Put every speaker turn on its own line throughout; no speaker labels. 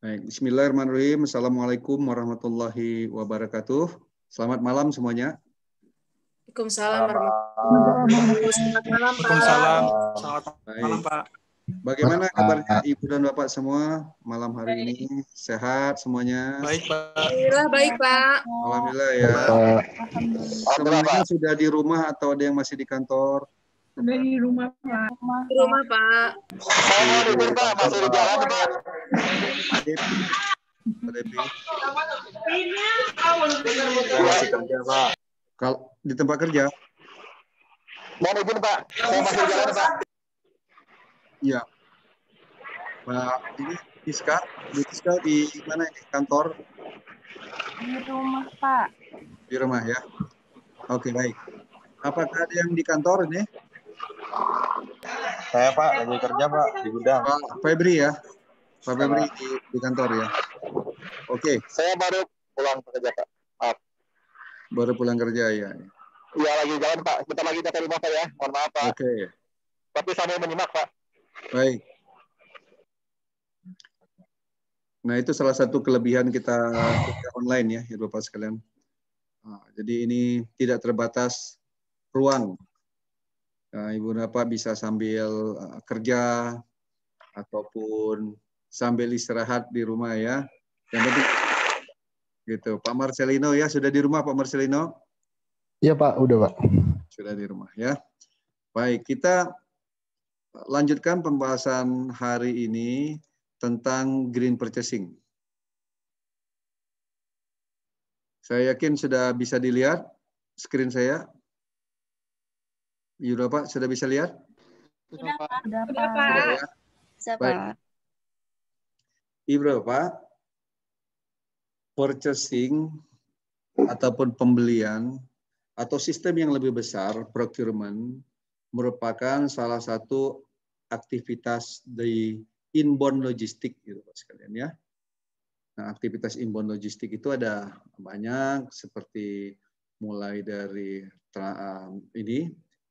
Baik, bismillahirrahmanirrahim. Assalamualaikum warahmatullahi wabarakatuh. Selamat malam semuanya.
Waalaikumsalam warahmatullahi wabarakatuh. Selamat malam, Pak.
Waalaikumsalam. Selamat malam,
Baik.
Pak.
Bagaimana kabarnya Ibu dan Bapak semua malam hari ini? Sehat semuanya?
Baik, Pak.
Alhamdulillah baik, Pak.
Alhamdulillah ya. Semuanya sudah di rumah atau ada yang masih di kantor?
Sudah di rumah, Pak.
Di rumah, Pak.
Masih di kantor, Pak. Pak Depi.
Masih kerja, Pak.
Kalau di tempat kerja?
Mohon izin, Pak. Saya masih di jalan, Pak.
Iya. Pak, ini Siska di mana ini kantor?
Di rumah, Pak.
Di rumah ya. Oke, baik. Apakah ada yang di kantor ini?
Saya, Pak, lagi kerja, Pak, di gudang.
Pak Febri ya. Pak Febri di kantor ya. Oke.
Saya baru pulang kerja, Pak. Maaf.
Baru pulang kerja ya.
Iya, lagi jalan, Pak. Bentar lagi dari rumah saya. Mohon maaf, Pak.
Oke.
Tapi sambil menyimak, Pak.
Baik. Nah, itu salah satu kelebihan kita online ya Bapak sekalian. Nah, jadi ini tidak terbatas ruang. Nah, Ibu Bapak bisa sambil kerja ataupun sambil istirahat di rumah ya. Yang penting gitu. Pak Marcelino ya, sudah di rumah Pak Marcelino?
Iya Pak, udah Pak.
Sudah di rumah ya. Baik, kita lanjutkan pembahasan hari ini tentang green purchasing. Saya yakin sudah bisa dilihat screen saya. Iya Pak, sudah bisa lihat?
Sudah, Pak.
Sudah, Pak.
Sudah ya?
Bisa,
Baik.
Pak.
Ibu Bapak, purchasing ataupun pembelian atau sistem yang lebih besar, procurement, merupakan salah satu aktivitas di inbound logistik gitu Pak sekalian ya. Nah, aktivitas inbound logistik itu ada banyak seperti mulai dari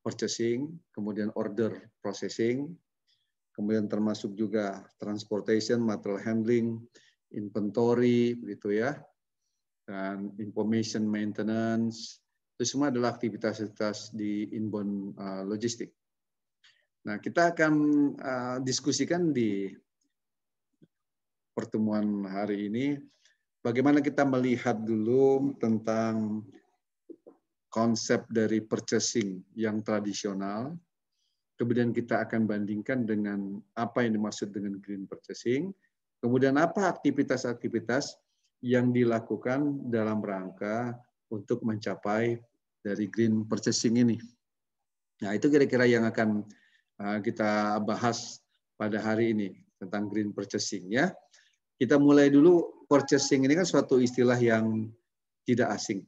purchasing, kemudian order processing, kemudian termasuk juga transportation, material handling, inventory begitu ya. Dan information maintenance, itu semua adalah aktivitas di inbound logistik. Nah, kita akan diskusikan di pertemuan hari ini bagaimana kita melihat dulu tentang konsep dari purchasing yang tradisional, kemudian kita akan bandingkan dengan apa yang dimaksud dengan green purchasing, kemudian apa aktivitas-aktivitas yang dilakukan dalam rangka untuk mencapai dari green purchasing ini. Nah, itu kira-kira yang akan kita bahas pada hari ini tentang green purchasing ya. Kita mulai dulu, purchasing ini kan suatu istilah yang tidak asing.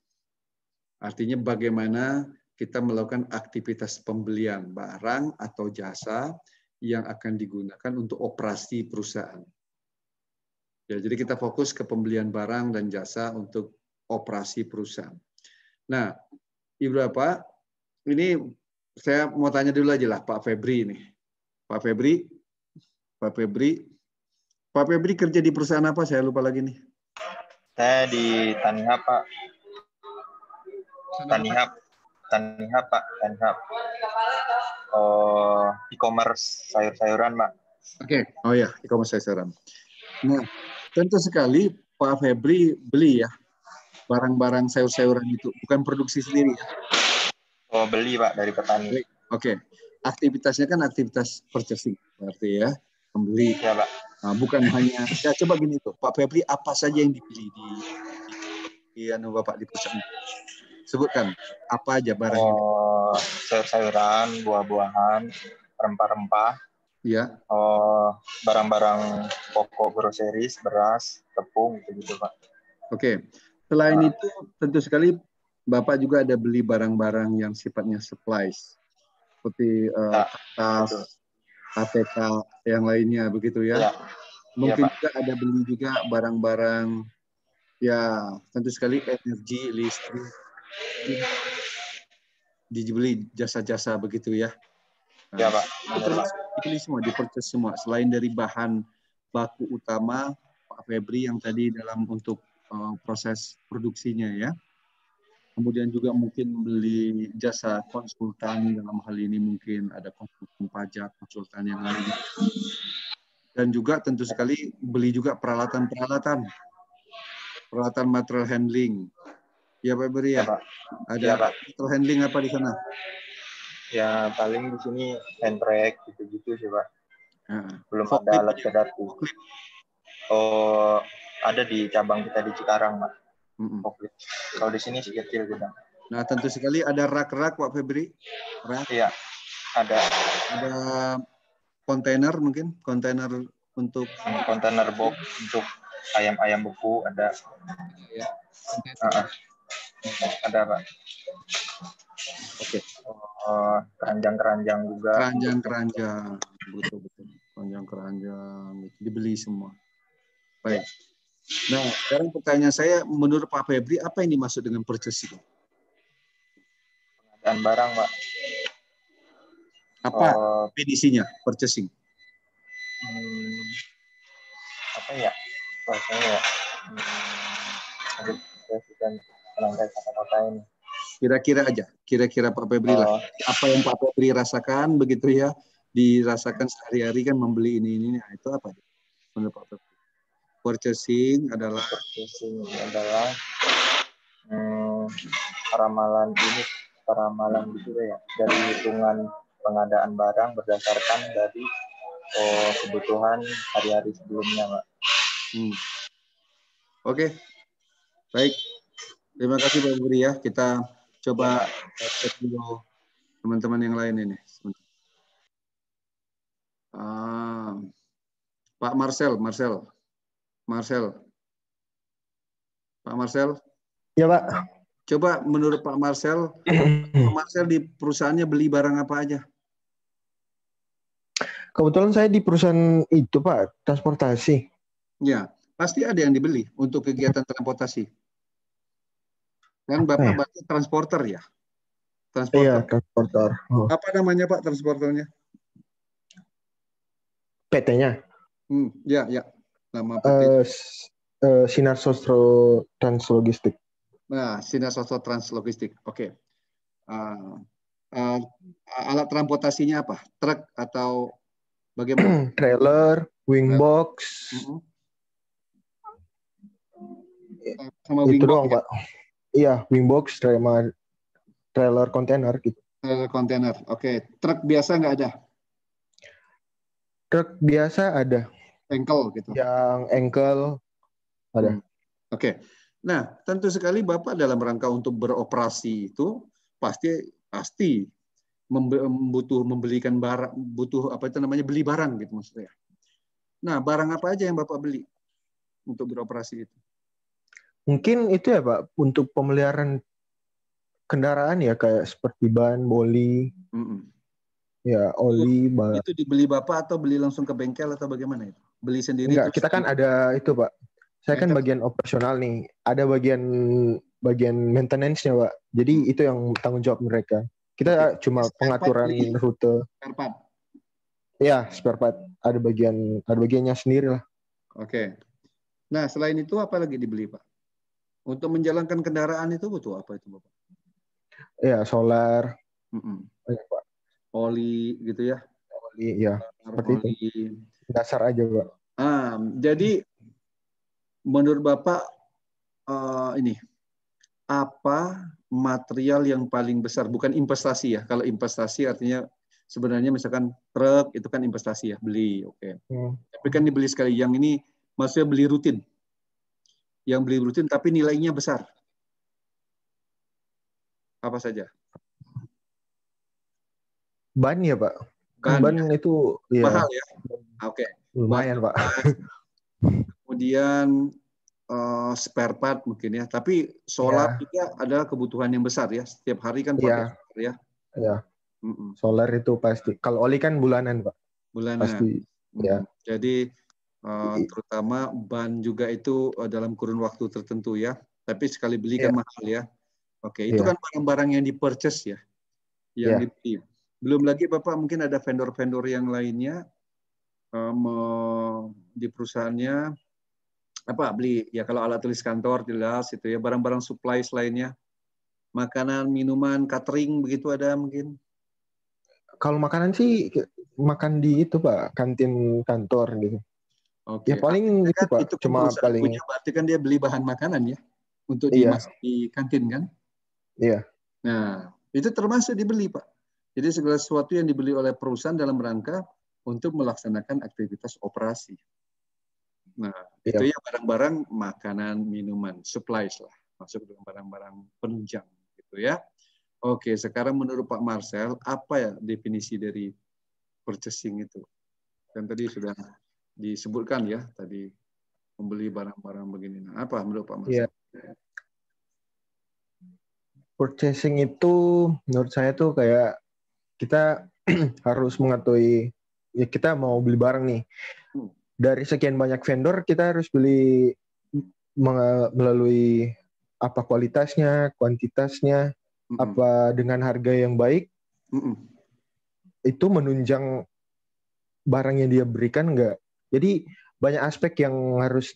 Artinya bagaimana kita melakukan aktivitas pembelian barang atau jasa yang akan digunakan untuk operasi perusahaan. Ya, jadi kita fokus ke pembelian barang dan jasa untuk operasi perusahaan. Nah, Ibu Bapak, ini saya mau tanya dulu aja lah Pak Febri ini. Pak Febri kerja di perusahaan apa? Saya lupa lagi nih.
Saya di Tanihub, Pak. Tanihub, Pak. Tanihub. E-commerce sayur-sayuran, Pak.
Oke. Oh ya, e-commerce sayur-sayuran. Nah, tentu sekali Pak Febri beli ya barang-barang sayur-sayuran itu, bukan produksi sendiri ya.
Oh, beli Pak dari petani.
Oke. Aktivitasnya kan aktivitas purchasing berarti ya, membeli.
Ya, Pak.
Nah, bukan hanya ya coba gini tuh, Pak Febri apa saja yang dibeli di Bapak di perusahaan? Sebutkan apa aja barangnya?
Oh, sayur-sayuran, buah-buahan, rempah-rempah.
Ya.
Oh, barang-barang pokok groceries, beras, tepung gitu Pak.
Oke. Selain itu tentu sekali Bapak juga ada beli barang-barang yang sifatnya supplies seperti kertas, ATK yang lainnya begitu ya. Mungkin juga ada beli juga barang-barang ya tentu sekali energi, listrik, dibeli jasa-jasa begitu ya.
Ya Pak.
Dibeli semua, di-purchase semua. Selain dari bahan baku utama, Pak Febri yang tadi dalam untuk proses produksinya ya. Kemudian juga mungkin beli jasa konsultan, dalam hal ini mungkin ada konsultan pajak, konsultan yang lain. Dan juga tentu sekali beli juga peralatan material handling. Ya Pak Febri ya.
Pak.
Ada
Ya, Pak.
material handling apa di sana?
Ya paling di sini hand brake gitu-gitu sih Pak. Belum
Forklift
ada alat berat. Oh, ada di cabang kita di Cikarang, Pak. Forklift. Kalau di sini sih kecil gitu.
Nah, tentu sekali ada rak-rak Pak Febri. Rak.
Iya, ada.
Ada kontainer mungkin, kontainer untuk
kontainer box untuk ayam-ayam beku ada.
Ya.
Ada Pak.
Oke.
Keranjang-keranjang juga.
Keranjang, betul. Keranjang-keranjang dibeli semua. Baik. Nah, sekarang pertanyaan saya, menurut Pak Febri, apa yang dimaksud dengan purchasing?
Pengadaan barang, Pak.
Apa definisinya purchasing?
Apa ya? Bahasanya ya. Aduh, saya sudah melangkai kata-kata ini. Kira-kira Pak Febri lah. Apa yang Pak Febri rasakan begitu ya, dirasakan sehari-hari kan membeli ini. Nah, itu apa? Menurut Pak Febri. Purchasing adalah ramalan gitu ya, dari hitungan pengadaan barang berdasarkan dari kebutuhan hari-hari sebelumnya, Pak.
Oke. Baik. Terima kasih Pak Febri ya. Kita coba cek dulu teman-teman yang lain ini. Pak Marcel. Pak Marcel.
Ya Pak.
Coba menurut Pak Marcel di perusahaannya beli barang apa aja?
Kebetulan saya di perusahaan itu Pak, transportasi.
Ya, pasti ada yang dibeli untuk kegiatan transportasi. Kan Bapak berarti transporter ya?
Iya, transporter.
Apa namanya Pak transporternya?
PT-nya?
Ya. Nama PT.
Sinar Sosro Translogistik.
Nah, Sinar Sosro Translogistik. Oke. Alat transportasinya apa? Truk atau bagaimana?
Trailer, wingbox.
Sama
itu
wingbox,
doang, Pak. Iya, wingbox, trailer kontainer gitu.
Kontainer. Oke. Truk biasa nggak ada?
Truk biasa ada.
Engkel gitu.
Yang engkel ada.
Oke. Nah, tentu sekali Bapak dalam rangka untuk beroperasi itu pasti membelikan barang, beli barang gitu maksudnya. Nah, barang apa aja yang Bapak beli untuk beroperasi itu?
Mungkin itu ya Pak, untuk pemeliharaan kendaraan ya, kayak seperti ban, boli, ya oli.
Itu dibeli Bapak atau beli langsung ke bengkel atau bagaimana itu? Beli sendiri?
Enggak, kita kan ada itu Pak. Saya kan bagian operasional nih, ada bagian maintenance-nya Pak. Jadi itu yang tanggung jawab mereka. Kita cuma pengaturan rute.
Spare part.
Ya, spare part. Ada bagiannya sendiri lah.
Oke. Nah, selain itu apa lagi dibeli Pak? Untuk menjalankan kendaraan itu butuh apa itu Bapak?
Ya, solar.
Pak. Oli gitu ya?
Oli, ya. Seperti itu. Dasar aja Pak.
Jadi menurut Bapak apa material yang paling besar? Bukan investasi ya. Kalau investasi artinya sebenarnya misalkan truk itu kan investasi ya, beli. Oke. Tapi kan dibeli sekali. Yang ini maksudnya beli rutin. Yang beli rutin tapi nilainya besar. Apa saja?
Ban ya Pak. Ban itu ya.
Mahal ya. Oke.
Lumayan Pak.
Kemudian spare part mungkin ya. Tapi solar juga ada kebutuhan yang besar ya. Setiap hari kan pakai solar ya.
Iya. Solar itu pasti. Kalau oli kan bulanan Pak.
Bulanan.
Pasti. Ya.
Jadi terutama ban juga itu dalam kurun waktu tertentu ya. Tapi sekali beli kan mahal ya. Oke. Itu kan barang-barang yang di-purchase ya. Yang dibeli. Belum lagi Bapak mungkin ada vendor-vendor yang lainnya di perusahaannya beli ya kalau alat tulis kantor jelas itu ya, barang-barang supplies lainnya, makanan, minuman, catering begitu ada mungkin.
Kalau makanan sih makan di itu Pak, kantin kantor gitu.
Oke.
Ya paling itu
Kan
Pak,
itu kan
cuma
perusahaan
paling
punya, berarti kan dia beli bahan makanan ya untuk
iya,
dimasak di kantin kan.
iya.
Nah, itu termasuk dibeli, Pak. Jadi segala sesuatu yang dibeli oleh perusahaan dalam rangka untuk melaksanakan aktivitas operasi. Nah, itu
Iya.
ya barang-barang makanan, minuman, supplies lah, masuk dalam barang-barang penunjang gitu ya. Oke, sekarang menurut Pak Marcel, apa ya definisi dari purchasing itu? Kan tadi sudah disebutkan ya, tadi membeli barang-barang begini. Nah, apa menurut Pak
Iya.
Marcel?
Purchasing itu menurut saya tuh kayak kita harus mengetahui ya kita mau beli barang nih. Dari sekian banyak vendor kita harus beli melalui apa kualitasnya, kuantitasnya, apa dengan harga yang baik. Itu menunjang barang yang dia berikan enggak. Jadi banyak aspek yang harus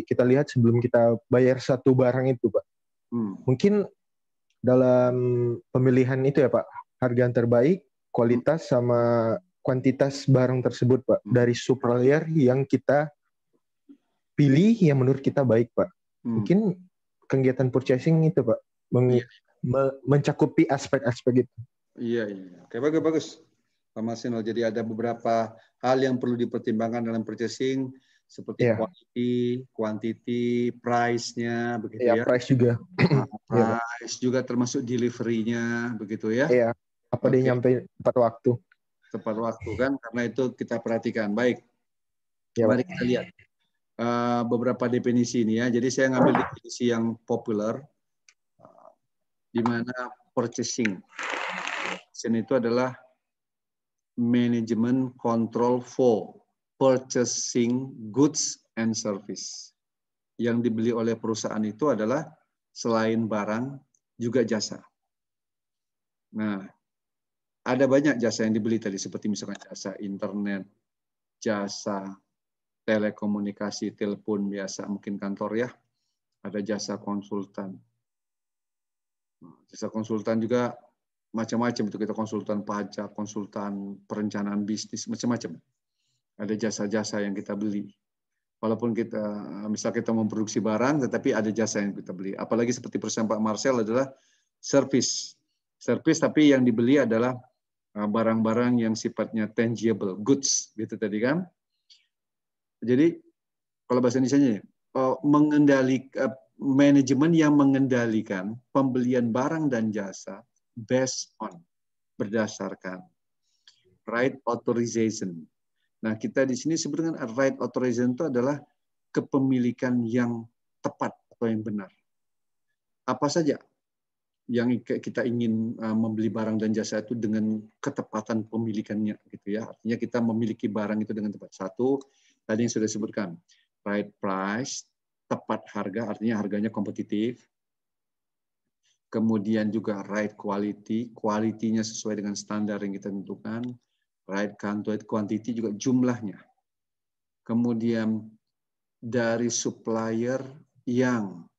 kita lihat sebelum kita bayar satu barang itu, Pak. Mungkin dalam pemilihan itu ya, Pak, harga yang terbaik, kualitas sama kuantitas barang tersebut, Pak, dari supplier yang kita pilih yang menurut kita baik, Pak. Mungkin kegiatan purchasing itu, Pak, mencakupi aspek-aspek itu.
Iya. Oke, bagus. Pak Marcel, jadi ada beberapa hal yang perlu dipertimbangkan dalam purchasing, seperti quantity, price-nya, begitu ya.
Price juga.
Price juga termasuk delivery-nya, begitu ya.
Iya, apa dia nyampe tepat waktu.
Tepat waktu kan, karena itu kita perhatikan. Baik, mari kita lihat beberapa definisi ini ya. Jadi saya ngambil definisi yang populer, di mana purchasing itu adalah management control for purchasing goods and service. Yang dibeli oleh perusahaan itu adalah selain barang juga jasa. Nah, ada banyak jasa yang dibeli tadi, seperti misalkan jasa internet, jasa telekomunikasi, telepon biasa, mungkin kantor ya. Ada jasa konsultan. Jasa konsultan juga macam-macam, itu kita konsultan pajak, konsultan perencanaan bisnis, macam-macam. Ada jasa-jasa yang kita beli. Walaupun misal kita memproduksi barang, tetapi ada jasa yang kita beli. Apalagi seperti perusahaan Pak Marcel adalah service. Service tapi yang dibeli adalah barang-barang yang sifatnya tangible, goods, gitu tadi kan. Jadi kalau bahasa Indonesia-nya manajemen yang mengendalikan pembelian barang dan jasa berdasarkan right authorization. Nah, kita di sini sebut dengan right authorization itu adalah kepemilikan yang tepat atau yang benar. Apa saja yang kita ingin membeli barang dan jasa itu dengan ketepatan pemilikannya, gitu ya. Artinya kita memiliki barang itu dengan tepat. Satu, tadi yang sudah disebutkan, right price, tepat harga, artinya harganya kompetitif. Kemudian juga right quality, kualitinya sesuai dengan standar yang kita tentukan. Right quantity juga jumlahnya. Kemudian dari supplier yang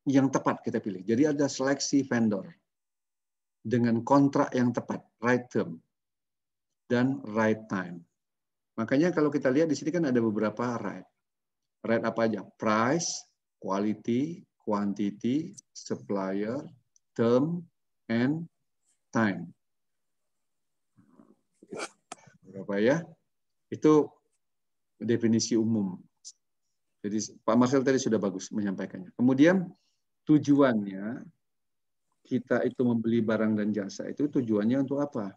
tepat kita pilih. Jadi ada seleksi vendor dengan kontrak yang tepat, right term dan right time. Makanya kalau kita lihat di sini kan ada beberapa right. Right apa aja? Price, quality, quantity, supplier, term, and time. Berapa ya? Itu definisi umum. Jadi Pak Marcel tadi sudah bagus menyampaikannya. Kemudian tujuannya kita itu membeli barang dan jasa itu tujuannya untuk apa?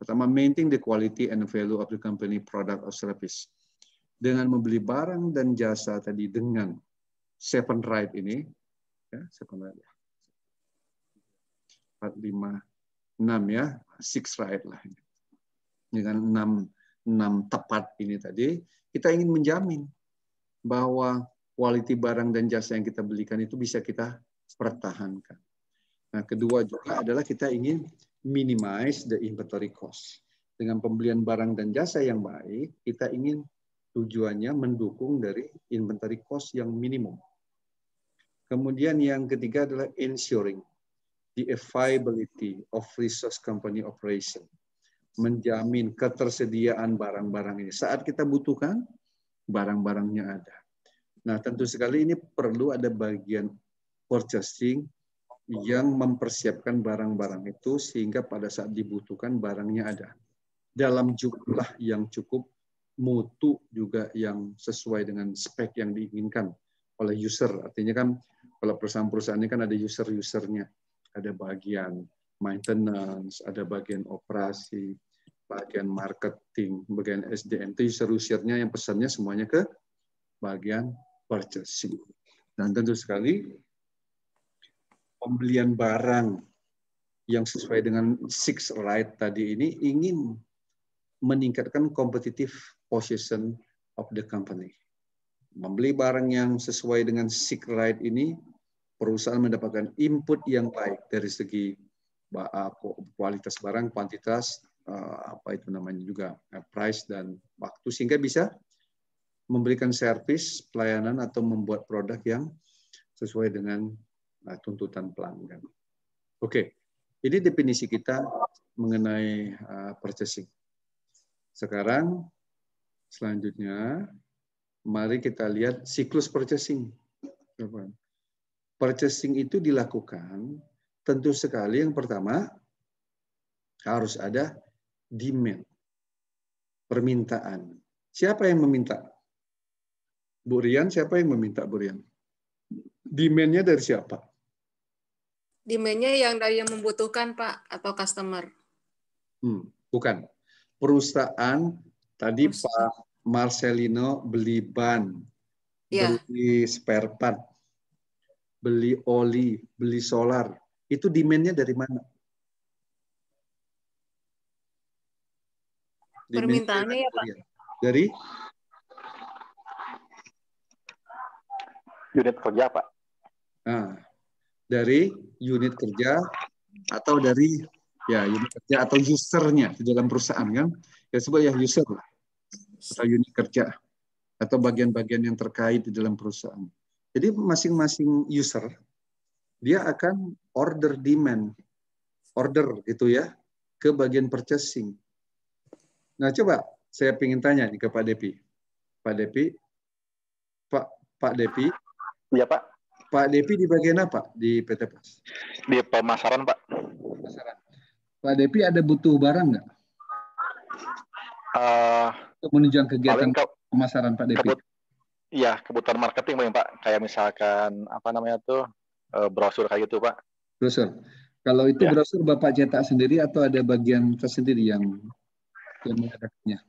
Pertama, maintain the quality and value of the company product or service. Dengan membeli barang dan jasa tadi dengan 7 right ini, ya, 7 right ya. 4, 5, 6 ya, 6 right lah. Dengan 6 tepat ini tadi, kita ingin menjamin bahwa quality barang dan jasa yang kita belikan itu bisa kita pertahankan. Nah, kedua juga adalah kita ingin minimize the inventory cost. Dengan pembelian barang dan jasa yang baik, kita ingin Tujuannya mendukung dari inventory cost yang minimum. Kemudian yang ketiga adalah ensuring the availability of resource company operation. Menjamin ketersediaan barang-barang ini. Saat kita butuhkan, barang-barangnya ada. Nah, tentu sekali ini perlu ada bagian purchasing yang mempersiapkan barang-barang itu sehingga pada saat dibutuhkan barangnya ada. Dalam jumlah yang cukup, mutu juga yang sesuai dengan spek yang diinginkan oleh user. Artinya kan kalau perusahaan-perusahaan ini kan ada user-usernya. Ada bagian maintenance, ada bagian operasi, bagian marketing, bagian SDM. Itu user-usernya yang pesannya semuanya ke bagian purchasing. Dan tentu sekali pembelian barang yang sesuai dengan six right tadi ini ingin meningkatkan competitive position of the company. Membeli barang yang sesuai dengan six right ini, perusahaan mendapatkan input yang baik dari segi kualitas barang, kuantitas, apa itu namanya juga price dan waktu, sehingga bisa memberikan servis, pelayanan atau membuat produk yang sesuai dengan tuntutan pelanggan. Oke, ini definisi kita mengenai purchasing. Sekarang selanjutnya mari kita lihat siklus purchasing. Purchasing itu dilakukan tentu sekali yang pertama harus ada demand, permintaan. Siapa yang meminta? Bu Rian, siapa yang meminta Bu Rian? Demand-nya dari siapa?
Demand-nya yang dari yang membutuhkan, Pak, atau customer?
Bukan. Perusahaan tadi Pak Marcelino beli ban, beli spare part, beli oli, beli solar. Itu demand-nya dari mana?
Permintaannya ya, Pak.
Dari
unit kerja, Pak.
Nah, dari unit kerja atau dari unit kerja atau usernya di dalam perusahaan kan? Ya sebut ya user lah. Atau unit kerja atau bagian-bagian yang terkait di dalam perusahaan. Jadi masing-masing user dia akan order gitu ya ke bagian purchasing. Nah, coba saya ingin tanya nih ke Pak Depi. Pak Depi, Pak Depi.
Iya, Pak.
Pak Depi di bagian apa di PT POS?
Di pemasaran, Pak.
Pemasaran. Pak Depi ada butuh barang nggak? Untuk menunjang kegiatan pemasaran Pak Depi?
Iya, kebutuhan marketing, Pak. Kayak misalkan apa namanya tuh brosur kayak gitu, Pak.
Brosur. Kalau itu brosur Bapak cetak sendiri atau ada bagian tersendiri yang mengadakannya?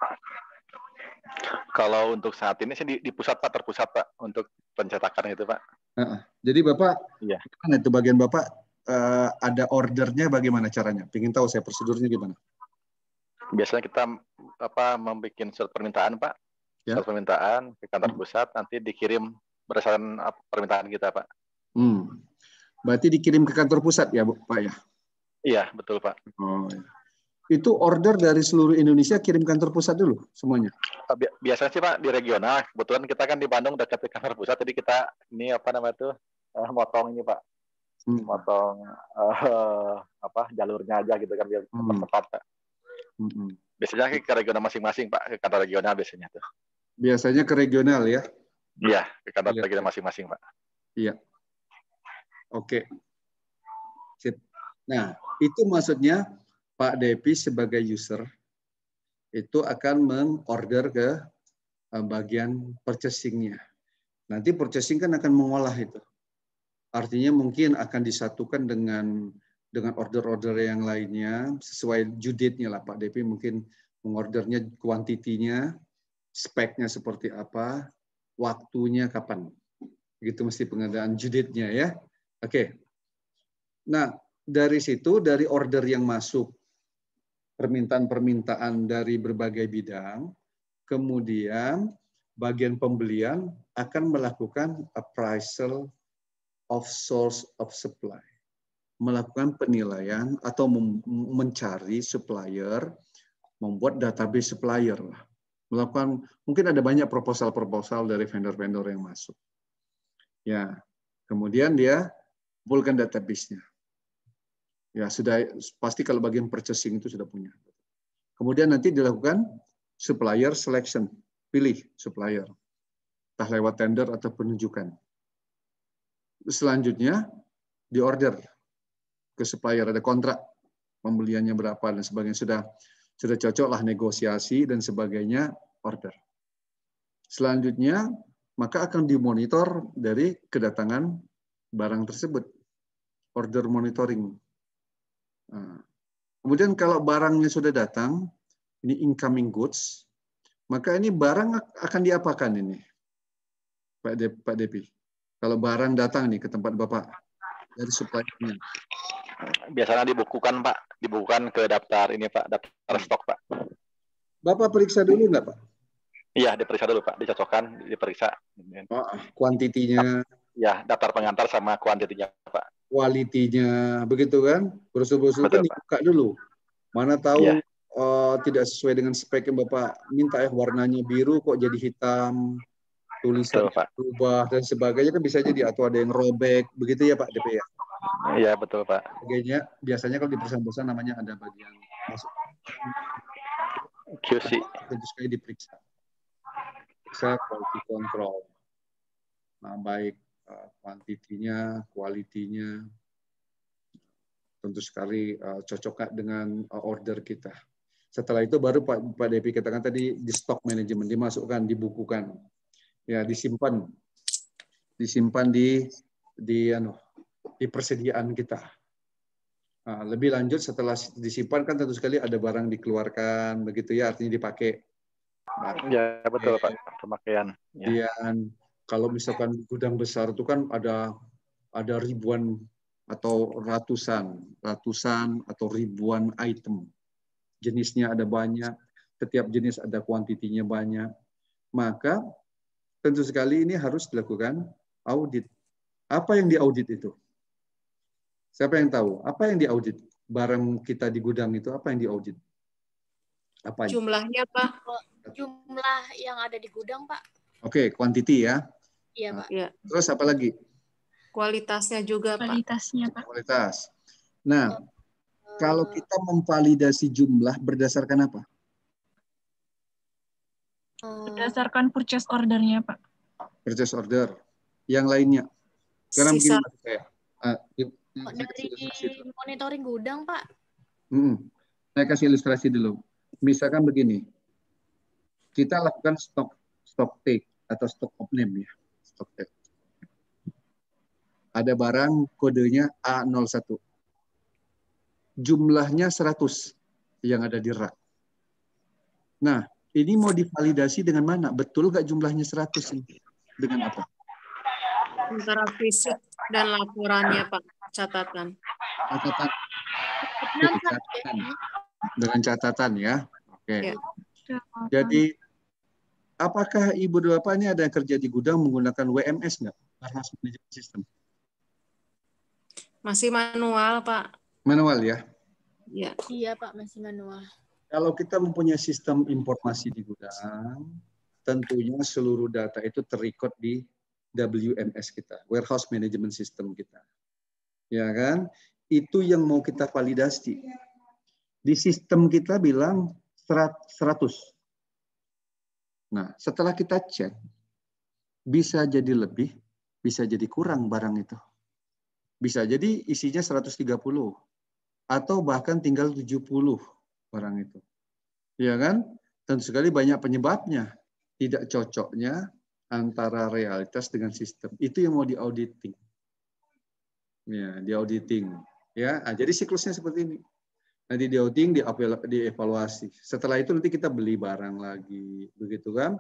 Kalau untuk saat ini sih di pusat, Pak, terpusat, Pak, untuk pencetakan itu, Pak.
Jadi Bapak, gimana itu bagian Bapak ada ordernya bagaimana caranya? Pengen tahu saya prosedurnya gimana?
Biasanya kita membuat surat permintaan, Pak. Surat permintaan ke kantor pusat, nanti dikirim berdasarkan permintaan kita, Pak.
Berarti dikirim ke kantor pusat ya, Pak ya?
Iya, betul, Pak.
Oh, ya. Itu order dari seluruh Indonesia kirim kantor pusat dulu semuanya?
Biasanya sih, Pak, di regional. Kebetulan kita kan di Bandung dekat di kantor pusat, jadi kita ini motong ini, Pak. Motong jalurnya aja gitu kan biar tepat, Pak. Biasanya ke regional masing-masing, Pak, ke kantor regional biasanya tuh.
Biasanya ke regional ya?
Iya, ke kantor regional masing-masing, Pak.
Iya. Oke. Nah, itu maksudnya Pak Depi sebagai user itu akan mengorder ke bagian purchasing-nya. Nanti purchasing kan akan mengolah itu. Artinya mungkin akan disatukan dengan order-order yang lainnya sesuai due date-nya lah. Pak Depi mungkin mengordernya kuantitinya, speknya seperti apa, waktunya kapan. Begitu mesti pengadaan due date-nya ya. Oke. Nah, dari situ, dari order yang masuk, permintaan-permintaan dari berbagai bidang, kemudian bagian pembelian akan melakukan appraisal of source of supply. Melakukan penilaian atau mencari supplier, membuat database supplier. Melakukan, mungkin ada banyak proposal-proposal dari vendor-vendor yang masuk. Ya, kemudian dia kumpulkan database-nya. Ya, sudah pasti kalau bagian purchasing itu sudah punya. Kemudian nanti dilakukan supplier selection, pilih supplier, entah lewat tender atau penunjukan. Selanjutnya diorder ke supplier, ada kontrak pembeliannya berapa dan sebagainya, sudah cocok lah negosiasi dan sebagainya, order. Selanjutnya maka akan dimonitor dari kedatangan barang tersebut, order monitoring. Nah, kemudian kalau barangnya sudah datang, ini incoming goods, maka ini barang akan diapakan ini, Pak Depi? Kalau barang datang nih ke tempat Bapak dari suppliernya.
Biasanya dibukukan, Pak. Dibukukan ke daftar ini, Pak. Daftar stok, Pak.
Bapak periksa dulu nggak, Pak?
Iya, diperiksa dulu, Pak. Dicocokkan, diperiksa.
Oh, kuantitinya.
Ya, daftar pengantar sama kuantitinya, Pak.
Kualitinya, begitu kan? Berusul-berusul kan dibuka dulu. Mana tahu tidak sesuai dengan spek yang Bapak minta, warnanya biru kok jadi hitam, tulisan berubah dan sebagainya, kan bisa jadi, atau ada yang robek, begitu ya Pak DP ya?
Iya, betul Pak.
Biasanya kalau di perusahaan-perusahaan namanya ada bagian masuk
QC.
Tentu sekali diperiksa. Periksa quality control. Nah, baik kuantitinya, kualitinya, tentu sekali cocok dengan order kita. Setelah itu baru Pak Depi katakan tadi, di stock management, dimasukkan, dibukukan, ya disimpan di persediaan kita. Nah, lebih lanjut setelah disimpan kan tentu sekali ada barang dikeluarkan, begitu ya, artinya dipakai.
Ya betul Pak, pemakaian.
Kemudian kalau misalkan gudang besar itu kan ada ribuan atau ratusan atau ribuan item. Jenisnya ada banyak, setiap jenis ada kuantitinya banyak. Maka tentu sekali ini harus dilakukan audit. Apa yang diaudit itu? Siapa yang tahu? Apa yang diaudit? Barang kita di gudang itu apa yang diaudit? Apa
jumlahnya, Pak?
Jumlah yang ada di gudang, Pak.
Oke, kuantiti ya.
Iya, Pak.
Ya.
Terus apa lagi?
Kualitasnya juga, Pak.
Kualitasnya, Pak.
Kualitas. Nah, kalau kita memvalidasi jumlah berdasarkan apa?
Berdasarkan purchase order-nya, Pak.
Purchase order. Yang lainnya? Sekarang
Sisa.
Dari monitoring gudang, Pak.
Saya kasih ilustrasi dulu. Misalkan begini, kita lakukan stock take atau stock of name ya. Stock take. Ada barang kodenya A01. Jumlahnya 100 yang ada di rak. Nah, ini mau divalidasi dengan mana? Betul nggak jumlahnya 100 ini? Dengan apa?
Antara fisik dan laporannya, Pak. Catatan.
Dengan catatan ya. Oke.
Ya.
Jadi, apakah Ibu dan Bapak ini ada yang kerja di gudang menggunakan WMS nggak? Warehouse Management System.
Masih manual, Pak.
Manual ya?
Ya.
Iya, Pak, masih manual.
Kalau kita mempunyai sistem informasi di gudang, tentunya seluruh data itu terrecord di WMS kita, Warehouse Management System kita. Ya kan? Itu yang mau kita validasi. Di sistem kita bilang 100. Nah, setelah kita cek, bisa jadi lebih, bisa jadi kurang barang itu. Bisa jadi isinya 130 atau bahkan tinggal 70 barang itu. Ya kan? Tentu sekali banyak penyebabnya. Tidak cocoknya antara realitas dengan sistem. Itu yang mau diauditing. Ya, diauditing. Ya, nah, jadi siklusnya seperti ini. Nanti diauditing, dievaluasi. Setelah itu nanti kita beli barang lagi, begitu kan?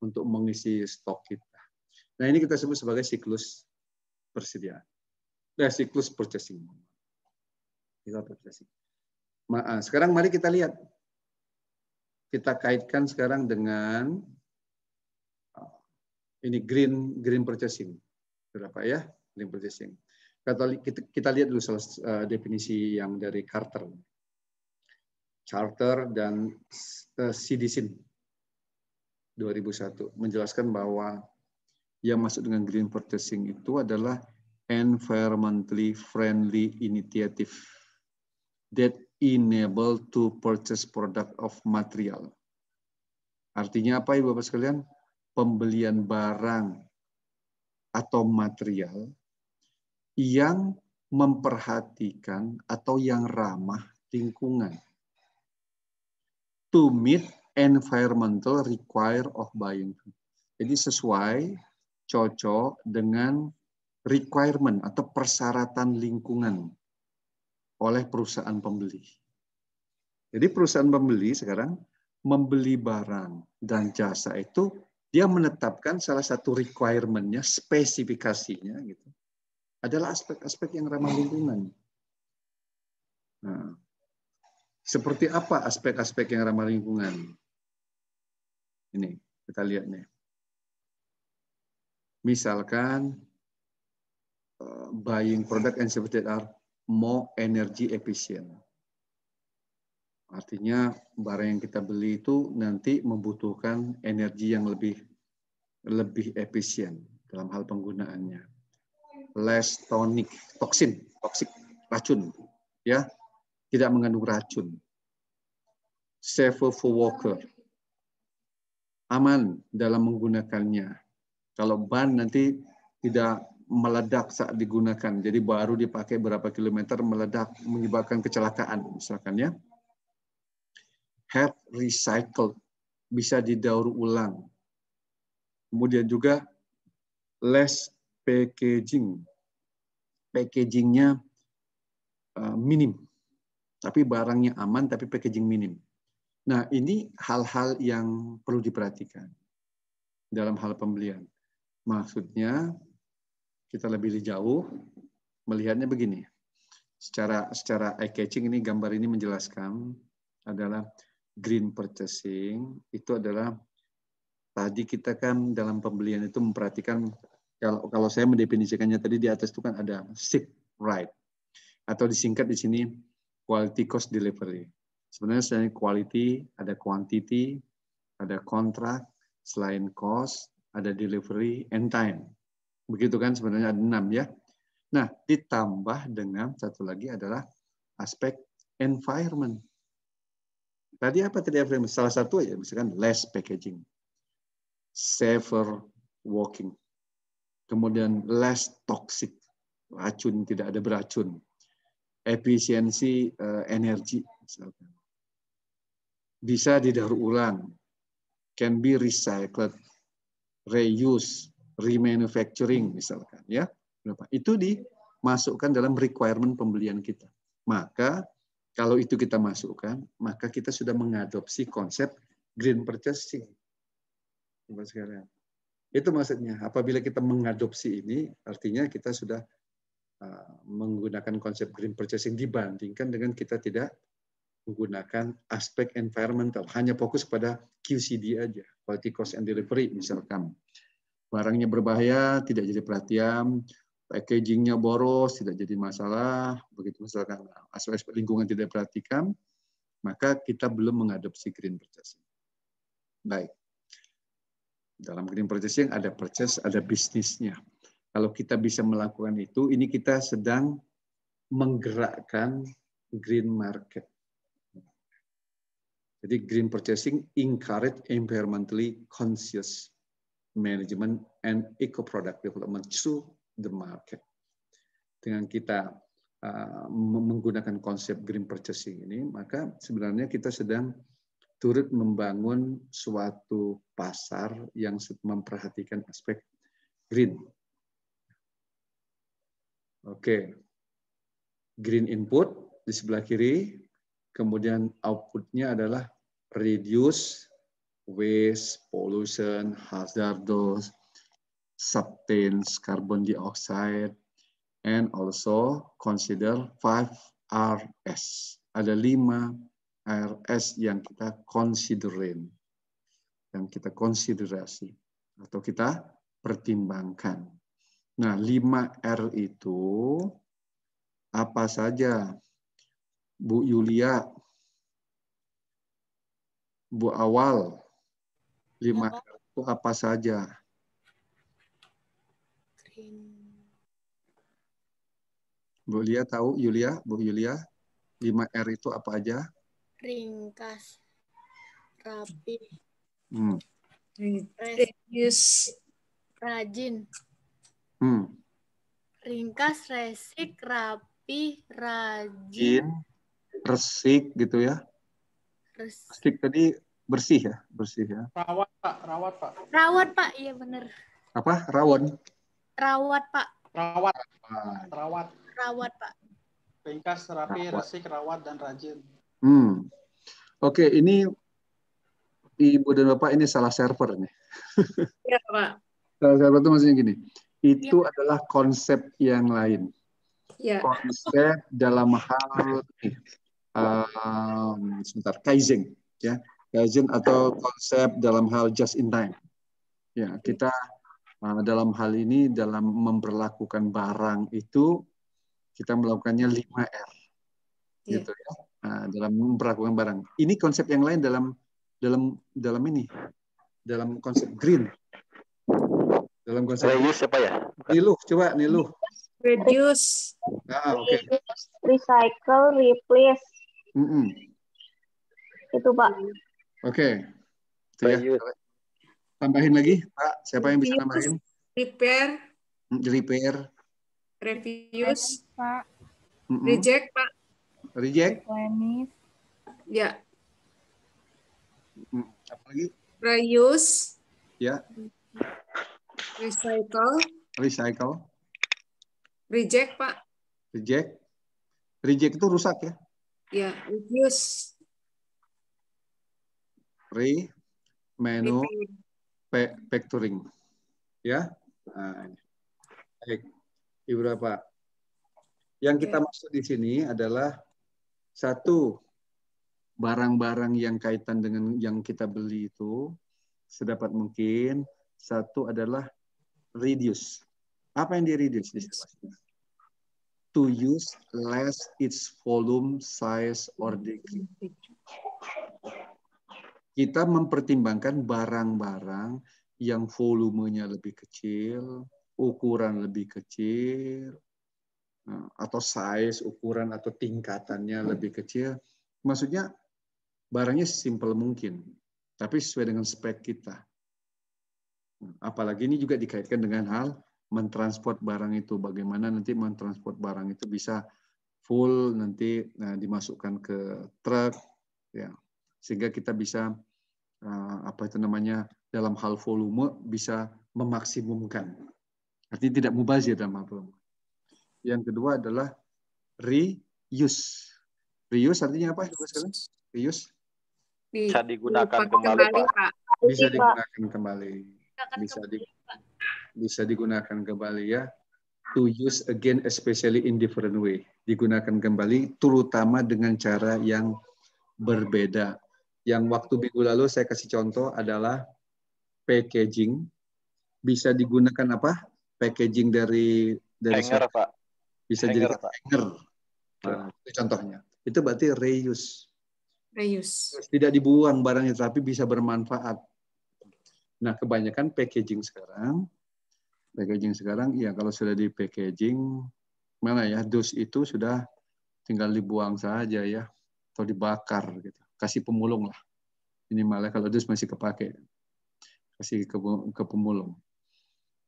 Untuk mengisi stok kita. Nah, ini kita sebut sebagai siklus persediaan. Siklus purchasing. Sekarang mari kita lihat. Kita kaitkan sekarang dengan ini green purchasing. Berapa ya? Green purchasing. Kita lihat dulu definisi yang dari Carter dan CDC. 2001 menjelaskan bahwa yang masuk dengan green purchasing itu adalah environmentally friendly initiative that enable to purchase product of material. Artinya apa Ibu Bapak sekalian? Pembelian barang atau material yang memperhatikan atau yang ramah lingkungan. To meet environmental require of buying. Jadi sesuai, cocok dengan requirement atau persyaratan lingkungan oleh perusahaan pembeli. Jadi perusahaan pembeli sekarang membeli barang dan jasa itu dia menetapkan salah satu requirement-nya, spesifikasinya gitu, adalah aspek-aspek yang ramah lingkungan. Nah, seperti apa aspek-aspek yang ramah lingkungan? Ini kita lihat nih. Misalkan buying product and services that are more energy efficient. Artinya barang yang kita beli itu nanti membutuhkan energi yang lebih efisien dalam hal penggunaannya. Less toxic, racun, ya, tidak mengandung racun. Safer for worker, aman dalam menggunakannya. Kalau ban nanti tidak meledak saat digunakan, jadi baru dipakai berapa kilometer meledak menyebabkan kecelakaan, misalkan ya. Have recycled, bisa didaur ulang. Kemudian juga less packaging, packagingnya minim, tapi barangnya aman, tapi packaging minim. Nah, ini hal-hal yang perlu diperhatikan dalam hal pembelian. Maksudnya kita lebih jauh melihatnya begini. Secara eye-catching ini gambar ini menjelaskan adalah green purchasing itu adalah tadi kita kan dalam pembelian itu memperhatikan kalau saya mendefinisikannya tadi di atas itu kan ada SIC right atau disingkat di sini quality cost delivery. Sebenarnya selain quality ada quantity, ada contract, selain cost ada delivery and time. Begitu kan sebenarnya ada 6 ya. Nah, ditambah dengan satu lagi adalah aspek environment. Tadi apa tadi environment? Salah satu ya misalkan less packaging, safer walking, kemudian less toxic, racun tidak ada beracun, efisiensi energi, misalkan. Bisa didaur ulang, can be recycled, reuse, remanufacturing misalkan ya. Itu dimasukkan dalam requirement pembelian kita. Maka kalau itu kita masukkan, maka kita sudah mengadopsi konsep green purchasing. Itu maksudnya. Apabila kita mengadopsi ini, artinya kita sudah menggunakan konsep green purchasing dibandingkan dengan kita tidak menggunakan aspek environmental. Hanya fokus pada QCD aja, quality cost and delivery misalkan. Barangnya berbahaya, tidak jadi perhatian. Packagingnya boros, tidak jadi masalah. Begitu misalkan aspek lingkungan tidak diperhatikan, maka kita belum mengadopsi green purchasing. Baik. Dalam green purchasing ada purchase, ada bisnisnya. Kalau kita bisa melakukan itu, ini kita sedang menggerakkan green market. Jadi green purchasing encourage environmentally conscious management and eco-product development through the market. Dengan kita menggunakan konsep green purchasing ini, maka sebenarnya kita sedang turut membangun suatu pasar yang memperhatikan aspek green. Oke, green input di sebelah kiri, kemudian outputnya adalah reduce waste, pollution, hazardous, substance, carbon dioxide, and also consider 5 RS. Ada 5 RS yang kita considerin, yang kita konsiderasi atau kita pertimbangkan. Nah, 5 R itu apa saja? Bu Yulia, Bu Awal, 5R itu apa saja? Bu Lia tahu, Bu Yulia, 5R itu apa aja?
Ringkas, rapi, rajin. Ringkas, resik, rapi, rajin.
Resik gitu ya. Resik tadi bersih ya? Bersih ya.
Rawat, Pak. Rawat, Pak.
Rawat, Pak. Iya benar.
Apa? Rawon?
Rawat, Pak.
Rawat. Rawat.
Rawat, Pak.
Ringkas, rapi, resik, rawat, dan rajin.
Oke, ini Ibu dan Bapak ini salah server nih.
Iya, Pak.
Salah server itu maksudnya gini. Itu adalah konsep yang lain.
Ya.
Konsep dalam hal Kaizen, ya. Kaizen atau konsep dalam hal just in time. Ya, kita dalam hal ini dalam memperlakukan barang itu kita melakukannya 5R. Gitu ya. Dalam memperlakukan barang. Ini konsep yang lain dalam konsep green. Dalam konsep
reuse apa ya?
Niluh, coba Niluh.
Reduce.
Oke.
Recycle, replace. Itu, Pak.
Oke. Itu ya. Tambahin lagi, Pak. Siapa yang bisa tambahin?
Repair. Refuse.
Pak.
Reject, Pak.
Reject.
Replenish.
Ya.
Apa lagi?
Reuse.
Ya.
Recycle. Reject, Pak.
Reject itu rusak ya?
Ya, refuse.
Manufacturing. Ya. Baik. Ibu Bapak. Yang kita maksud di sini adalah satu, barang-barang yang kaitan dengan yang kita beli itu sedapat mungkin. Satu adalah reduce. Apa yang di-reduce? To use less its volume, size, or degree. Kita mempertimbangkan barang-barang yang volumenya lebih kecil, ukuran lebih kecil, atau size, ukuran atau tingkatannya lebih kecil. Maksudnya barangnya sesimpel mungkin, tapi sesuai dengan spek kita. Apalagi ini juga dikaitkan dengan hal mentransport barang itu. Bagaimana nanti mentransport barang itu bisa full nanti dimasukkan ke truk, ya, sehingga kita bisa dalam hal volume bisa memaksimumkan. Artinya tidak mubazir dalam hal volume. Yang kedua adalah reuse. Reuse artinya apa? Reuse
bisa digunakan kembali, Pak.
Bisa digunakan kembali. Bisa digunakan kembali ya. To use again especially in different way. Digunakan kembali terutama dengan cara yang berbeda. Yang waktu minggu lalu saya kasih contoh adalah packaging. Bisa digunakan apa? Packaging dari
hanger, Pak.
Bisa jadi hanger. Itu contohnya. Itu berarti reuse. Tidak dibuang barangnya, tapi bisa bermanfaat. Nah, kebanyakan packaging sekarang ya kalau sudah di packaging mana ya, dus itu sudah tinggal dibuang saja ya, atau dibakar gitu. Kasih pemulung lah. Ini malah kalau dus masih kepake. Kasih ke pemulung.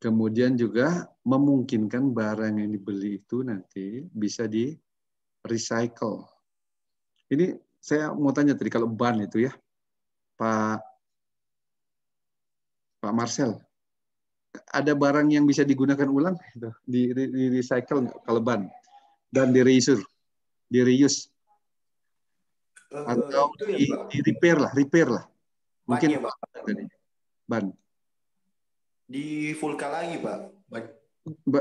Kemudian juga memungkinkan barang yang dibeli itu nanti bisa di recycle. Ini saya mau tanya tadi, kalau ban itu ya, Pak Marcel, ada barang yang bisa digunakan ulang, di recycle kalau ban, dan di reuse, atau di repair lah, mungkin ban.
Di vulkan lagi, Pak.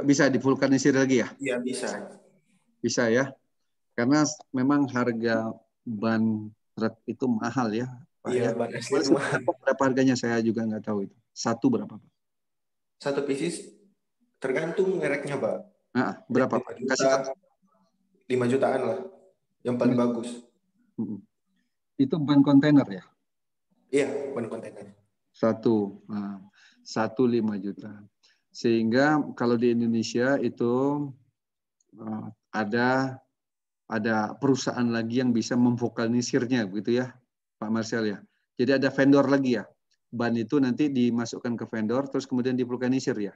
Bisa di vulkanisir lagi ya?
Iya, bisa.
Bisa ya, karena memang harga ban truk itu mahal ya.
Iya, ban asli itu mahal.
Berapa harganya saya juga nggak tahu itu. Satu berapa, Pak?
Satu pieces tergantung mereknya, Pak.
Berapa, Pak? Kasih
5 jutaan lah. Yang paling bagus.
Itu ban kontainer ya?
Iya, ban kontainer.
1,5 juta. Sehingga kalau di Indonesia itu ada perusahaan lagi yang bisa memvokalisirnya, begitu ya, Pak Marcel ya. Jadi ada vendor lagi ya. Ban itu nanti dimasukkan ke vendor, terus kemudian divulkanisir ya.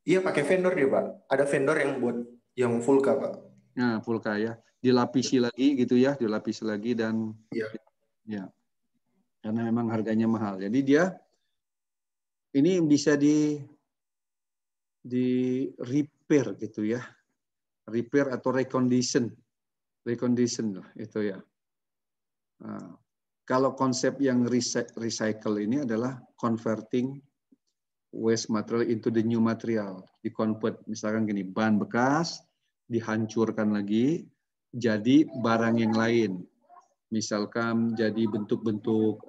Iya, pakai vendor dia, Pak. Ada vendor yang buat yang Vulka, Pak.
Nah, Vulka ya. Dilapisi lagi gitu ya, dilapisi lagi dan ya. Karena memang harganya mahal. Jadi dia ini bisa di repair gitu ya. Repair atau recondition lah itu ya. Nah, kalau konsep yang recycle ini adalah converting waste material into the new material. Di-convert, misalkan gini, bahan bekas dihancurkan lagi jadi barang yang lain. Misalkan jadi bentuk-bentuk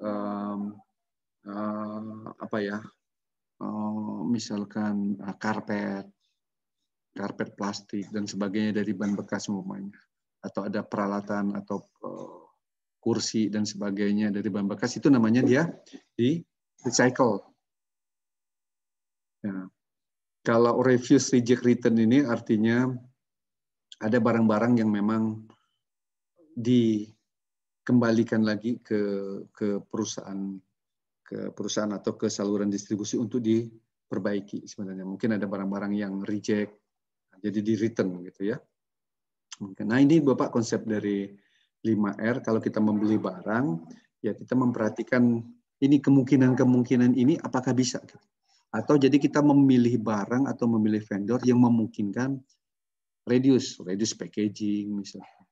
misalkan karpet plastik dan sebagainya dari bahan bekas semuanya. Atau ada peralatan atau kursi dan sebagainya dari bahan bekas, itu namanya dia di recycle. Ya. Kalau refuse, reject, return ini artinya ada barang-barang yang memang dikembalikan lagi ke perusahaan atau ke saluran distribusi untuk diperbaiki sebenarnya. Mungkin ada barang-barang yang reject, jadi di return gitu ya. Nah ini Bapak konsep dari 5R. Kalau kita membeli barang, ya kita memperhatikan ini kemungkinan ini apakah bisa. Gitu. Atau jadi kita memilih barang atau memilih vendor yang memungkinkan reduce packaging misalnya.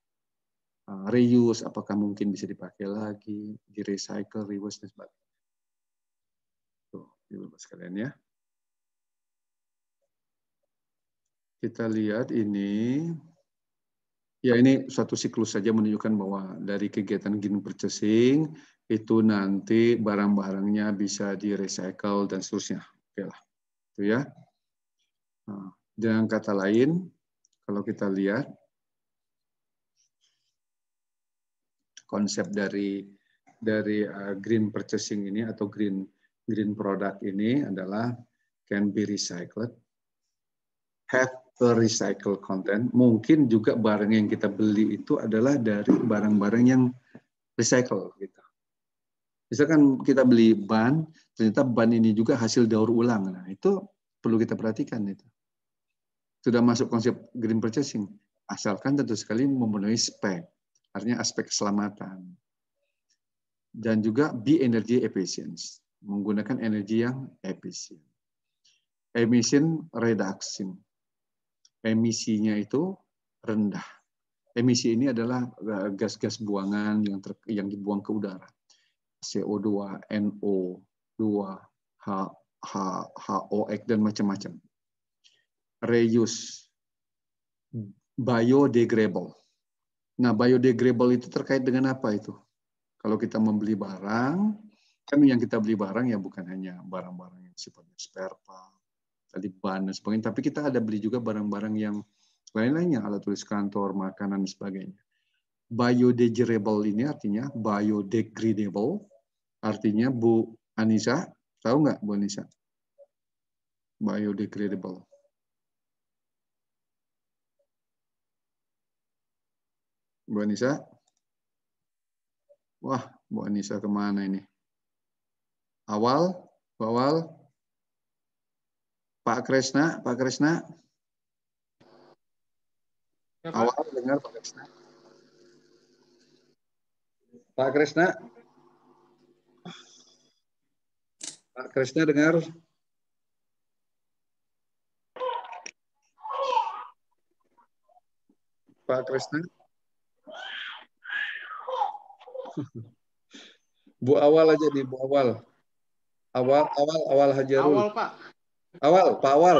Reuse, apakah mungkin bisa dipakai lagi, di recycle, reuse, dan sebagainya. Tuh, Bapak sekalian ya. Kita lihat ini. Ya ini suatu siklus saja menunjukkan bahwa dari kegiatan green purchasing itu nanti barang-barangnya bisa di-recycle dan seterusnya. Oke lah. Itu ya. Nah, dengan kata lain, kalau kita lihat konsep dari green purchasing ini atau green product ini adalah can be recycled, have a recycle content. Mungkin juga barang yang kita beli itu adalah dari barang-barang yang recycle gitu. Misalkan kita beli ban, ternyata ban ini juga hasil daur ulang. Nah, itu perlu kita perhatikan itu. Sudah masuk konsep green purchasing, asalkan tentu sekali memenuhi spek, artinya aspek keselamatan. Dan juga be energy efficient, menggunakan energi yang efisien. Emission reduction. Emisinya itu rendah. Emisi ini adalah gas-gas buangan yang dibuang ke udara. CO2, NO2, HOX, dan macam-macam. Reuse. Biodegradable. Nah, biodegradable itu terkait dengan apa itu? Kalau kita membeli barang, kan yang kita beli barang ya bukan hanya barang-barang yang sifatnya spare part, tadi ban dan sebagainya, tapi kita ada beli juga barang-barang yang lain-lainnya, alat tulis kantor, makanan dan sebagainya. Biodegradable ini artinya biodegradable, artinya Bu Anissa, tahu nggak Bu Anissa? Biodegradable. Bu Anissa? Wah, Bu Anissa kemana ini? Awal, Bu Awal? Pak Kresna, Pak Kresna?
Ya, Pak.
Awal dengar Pak Kresna? Pak Kresna? Pak Kresna dengar? Pak Kresna? Bu Awal aja di Bu Awal. Awal Hajarul.
Awal, Pak.
Awal, Pak Awal.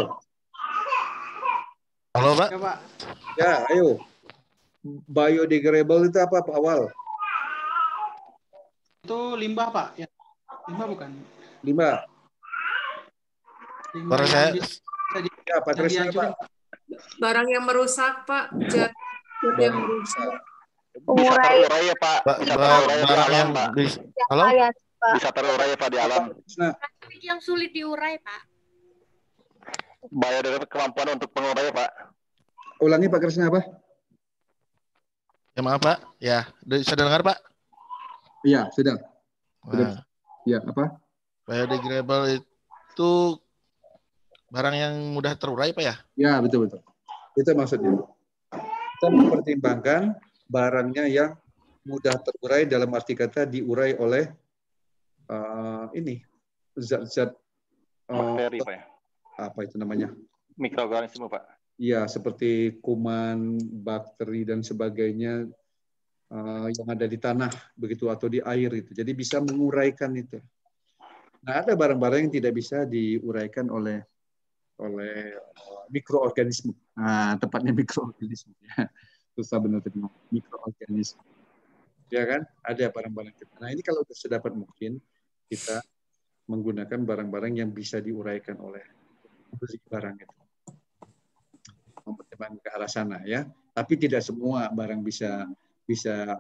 Halo, Pak.
Ya, Pak.
Ya, ayo. Biodegradable itu apa, Pak Awal?
Itu limbah, Pak. Ya. Limbah bukan?
Limbah.
Limbah
Baru
yang
saya
bisa
Ya, Pak Kresna,
dihancurin,
Pak.
Barang yang merusak, Pak. Zat yang merusak.
Pengurai
ya Pak.
barang yang
Pak.
halo?
Pak.
Bisa terurai ya Pak di alam.
Nah,
Yang sulit diurai, Pak.
Biodegradable kemampuan untuk pengurai Pak.
ulangi Pak Krisna apa?
Ya maaf Pak. Ya, bisa dengar Pak?
Iya, sudah.
Nah,
Ya, apa?
biodegradable itu barang yang mudah terurai Pak ya?
Ya, betul. Itu maksudnya. Kita mempertimbangkan barangnya yang mudah terurai dalam arti kata diurai oleh ini zat-zat
Bakteri Pak ya?
apa itu namanya?
Mikroorganisme Pak.
Ya, seperti kuman, bakteri dan sebagainya yang ada di tanah begitu atau di air itu. Jadi bisa menguraikan itu. Nah, ada barang-barang yang tidak bisa diuraikan oleh mikroorganisme. Nah, tepatnya mikroorganisme. Ya. Susah benar tadi mikroorganisme. Ya kan? Ada barang-barang kita. Nah, ini kalau sedapat mungkin kita menggunakan barang-barang yang bisa diuraikan oleh barang itu. Mempertimbangkan ke arah sana ya. Tapi tidak semua barang bisa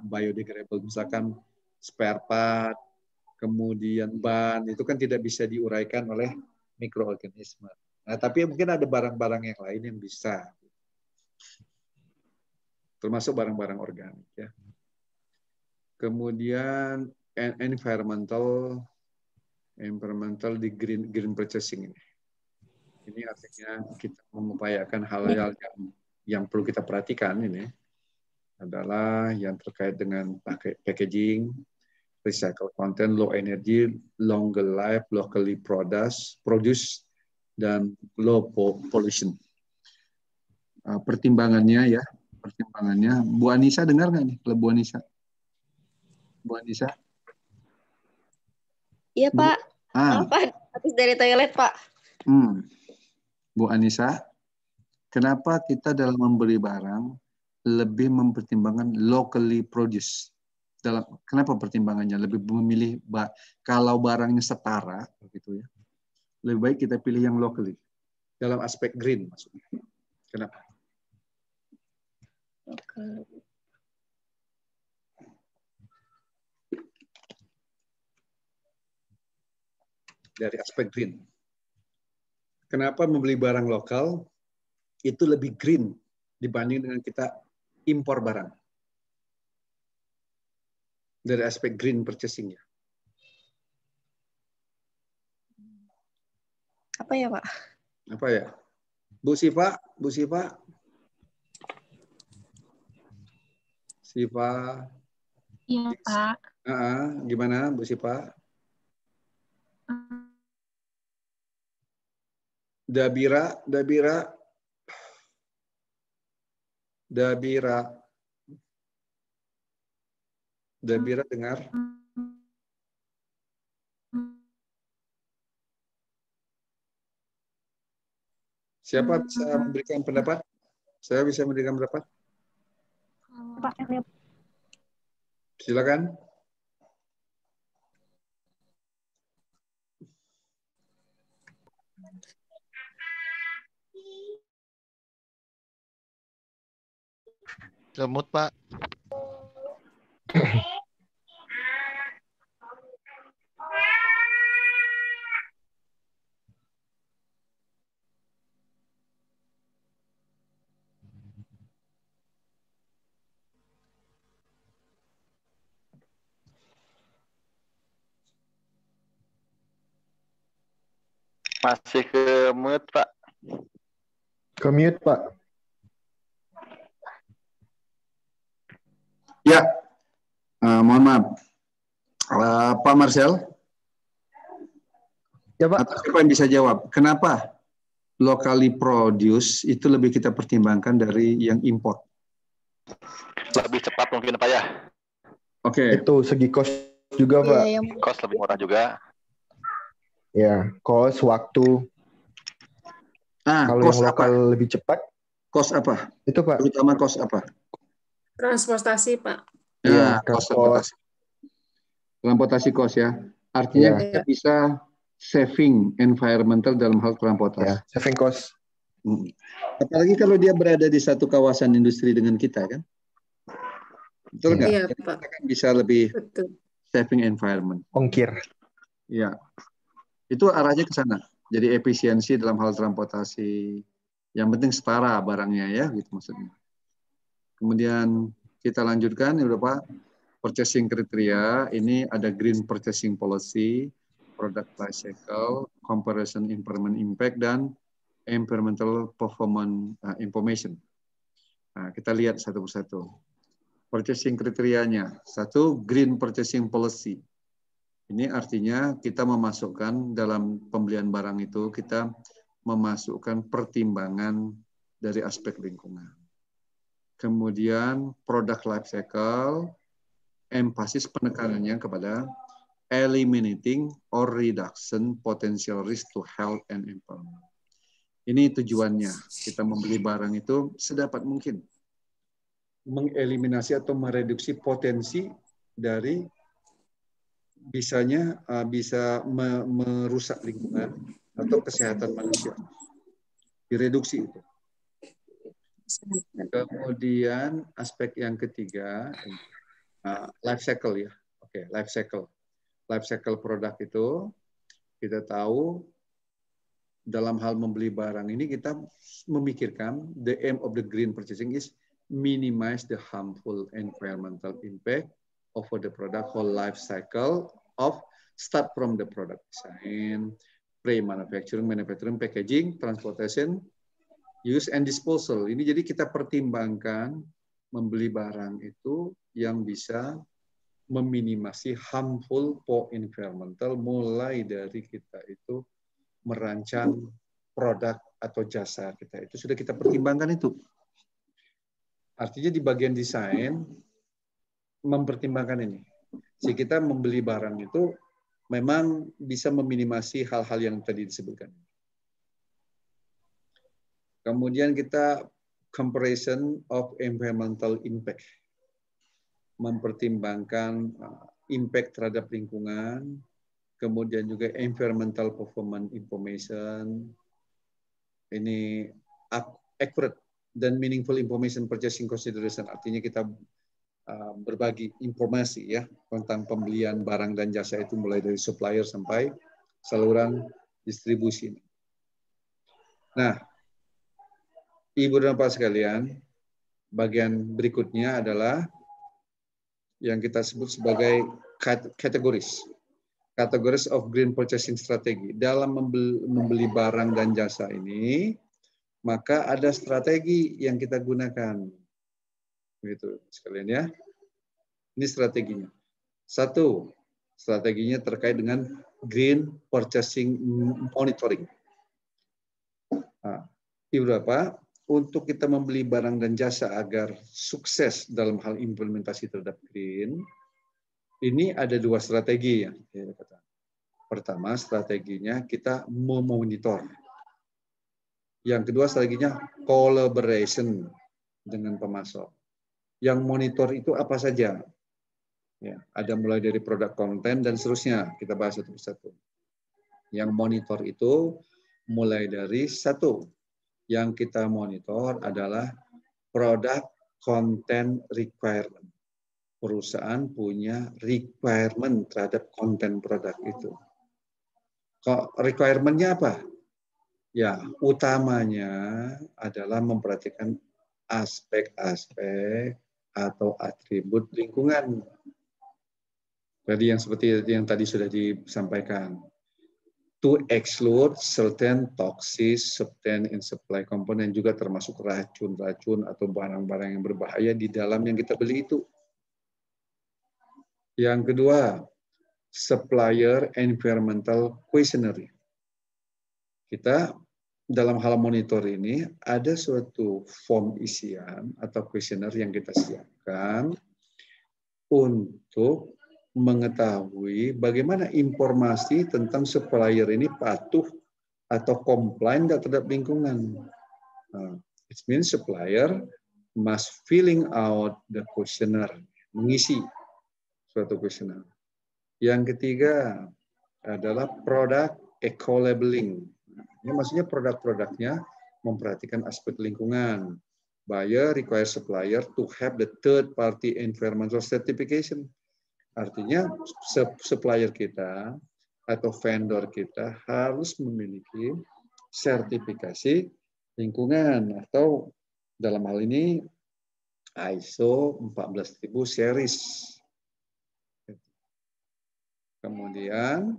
biodegradable. Misalkan spare part, kemudian ban, itu kan tidak bisa diuraikan oleh mikroorganisme. Nah, tapi mungkin ada barang-barang yang lain yang bisa. Termasuk barang-barang organik ya. Kemudian environmental di green purchasing ini. Ini artinya kita mengupayakan hal-hal yang perlu kita perhatikan ini adalah yang terkait dengan packaging, recycle content, low energy, longer life, locally produced, dan low pollution. Pertimbangannya ya, Bu Anissa dengar nggak nih? Kalau Bu Anissa?
Iya Pak. Apa? Habis dari toilet Pak.
Bu Anissa, kenapa kita dalam membeli barang lebih mempertimbangkan locally produced? Kenapa pertimbangannya? Lebih memilih kalau barangnya setara, begitu ya. Lebih baik kita pilih yang locally dalam aspek green maksudnya. Kenapa? Dari aspek green. Kenapa membeli barang lokal itu lebih green dibanding dengan kita impor barang? Dari aspek green purchasing-nya.
Apa ya, Pak?
Apa ya? Bu Siva?
Iya, Pak.
Gimana, Bu Siva? Dabira dengar? Siapa bisa memberikan pendapat? Saya bisa memberikan pendapat?
Pak,
silakan.
Kemut Pak.
Masih ke mute Pak.
Ke mute Pak.
Ya, mohon maaf. Pak Marcel?
Ya Pak.
Siapa yang bisa jawab? Kenapa locally produce itu lebih kita pertimbangkan dari yang import?
Lebih cepat mungkin Pak ya?
Oke.
Itu segi cost juga Pak.
Cost lebih murah juga.
Ya, cost, waktu. Kalau yang lokal lebih cepat.
Cost apa?
Itu Pak.
Terutama cost apa?
Transportasi, Pak.
Ya, transportasi cost ya. Artinya kita bisa saving environmental dalam hal transportasi.
Ya, saving cost.
Apalagi kalau dia berada di satu kawasan industri dengan kita kan. Betul nggak?
Iya,
kita
Pak.
kan bisa lebih saving environment.
Ongkir.
Ya, itu arahnya ke sana. Jadi efisiensi dalam hal transportasi. Yang penting setara barangnya ya, gitu maksudnya. Kemudian kita lanjutkan, ya Pak. Purchasing kriteria, ini ada green purchasing policy, product life cycle, comparison environment impact, dan environmental performance information. Nah, kita lihat satu persatu. Purchasing kriterianya, satu, green purchasing policy. Ini artinya kita memasukkan dalam pembelian barang itu, kita memasukkan pertimbangan dari aspek lingkungan. Kemudian product life cycle, emphasis penekanannya kepada eliminating or reduction potential risk to health and environment. Ini tujuannya, kita membeli barang itu sedapat mungkin mengeliminasi atau mereduksi potensi dari bisa merusak lingkungan atau kesehatan manusia. Direduksi itu. Kemudian aspek yang ketiga, life cycle ya. Oke, life cycle. Life cycle produk itu kita tahu dalam hal membeli barang ini kita memikirkan the aim of the green purchasing is minimize the harmful environmental impact of the product whole life cycle of start from the product design, pre-manufacturing, manufacturing, packaging, transportation, use and disposal. Ini jadi kita pertimbangkan membeli barang itu yang bisa meminimasi harmful for environmental, mulai dari kita itu merancang produk atau jasa kita. Itu sudah kita pertimbangkan itu. Artinya di bagian desain mempertimbangkan ini. Jadi kita membeli barang itu memang bisa meminimasi hal-hal yang tadi disebutkan. Kemudian kita comparison of environmental impact. Mempertimbangkan impact terhadap lingkungan, kemudian juga environmental performance information. Ini accurate dan meaningful information purchasing consideration. Artinya kita berbagi informasi ya tentang pembelian barang dan jasa itu mulai dari supplier sampai saluran distribusi. Nah, Ibu dan Bapak sekalian, bagian berikutnya adalah yang kita sebut sebagai kategoris. Kategoris of green purchasing strategy. Dalam membeli barang dan jasa ini, maka ada strategi yang kita gunakan. Begitu sekalian ya. Ini strateginya. Satu, strateginya terkait dengan green purchasing monitoring. Nah, Ibu Bapak, untuk kita membeli barang dan jasa agar sukses dalam hal implementasi terhadap green, ini ada dua strategi ya. Pertama, strateginya kita memonitor. Yang kedua, strateginya collaboration dengan pemasok. Yang monitor itu apa saja? Ya, ada mulai dari produk konten dan seterusnya. Kita bahas satu persatu. Yang monitor itu mulai dari satu. Yang kita monitor adalah product content requirement. Perusahaan punya requirement terhadap konten produk itu. Kok requirement-nya apa? Ya, utamanya adalah memperhatikan aspek-aspek atau atribut lingkungan. Jadi yang seperti yang tadi sudah disampaikan. To exclude certain toxic substance in supply component, juga termasuk racun-racun atau barang-barang yang berbahaya di dalam yang kita beli itu. Yang kedua, supplier environmental questionnaire. Kita dalam hal monitor ini ada suatu form isian atau questionnaire yang kita siapkan untuk mengetahui bagaimana informasi tentang supplier ini patuh atau compliant terhadap lingkungan. It means supplier must filling out the questionnaire, mengisi suatu questionnaire. Yang ketiga adalah product eco-labeling. Ini maksudnya produk-produknya memperhatikan aspek lingkungan. Buyer requires supplier to have the third party environmental certification. Artinya supplier kita atau vendor kita harus memiliki sertifikasi lingkungan atau dalam hal ini ISO 14000 series. Kemudian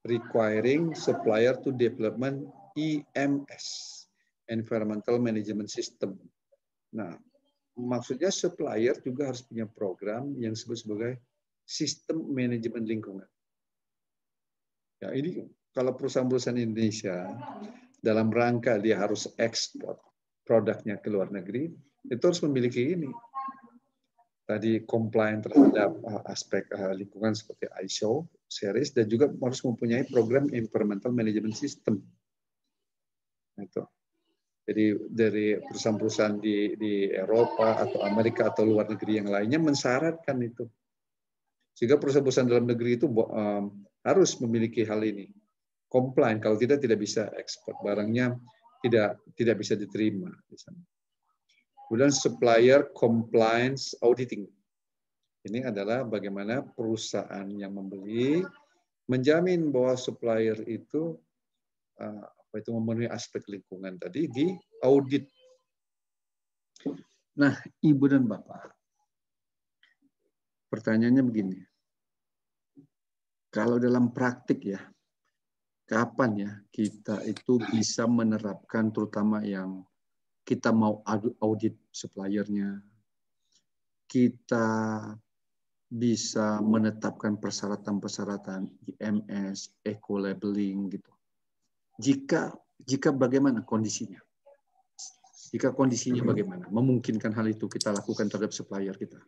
requiring supplier to development EMS, Environmental Management System. Nah, maksudnya supplier juga harus punya program yang disebut sebagai sistem manajemen lingkungan. Ya, ini kalau perusahaan-perusahaan Indonesia dalam rangka dia harus ekspor produknya ke luar negeri, itu harus memiliki ini. Tadi compliant terhadap aspek lingkungan seperti ISO series dan juga harus mempunyai program environmental management system. Itu. Jadi dari perusahaan-perusahaan di Eropa atau Amerika atau luar negeri yang lainnya mensyaratkan itu. Sehingga perusahaan-perusahaan dalam negeri itu harus memiliki hal ini. Compliant, kalau tidak bisa ekspor barangnya, tidak bisa diterima di sana. Kemudian supplier compliance auditing. Ini adalah bagaimana perusahaan yang membeli menjamin bahwa supplier itu memenuhi aspek lingkungan tadi di audit. Nah, Ibu dan Bapak, pertanyaannya begini. Kalau dalam praktik ya, kapan ya kita itu bisa menerapkan terutama yang kita mau audit suppliernya, kita bisa menetapkan persyaratan-persyaratan IMS, eco-labeling gitu. Jika bagaimana kondisinya? Jika kondisinya bagaimana? Memungkinkan hal itu kita lakukan terhadap supplier kita.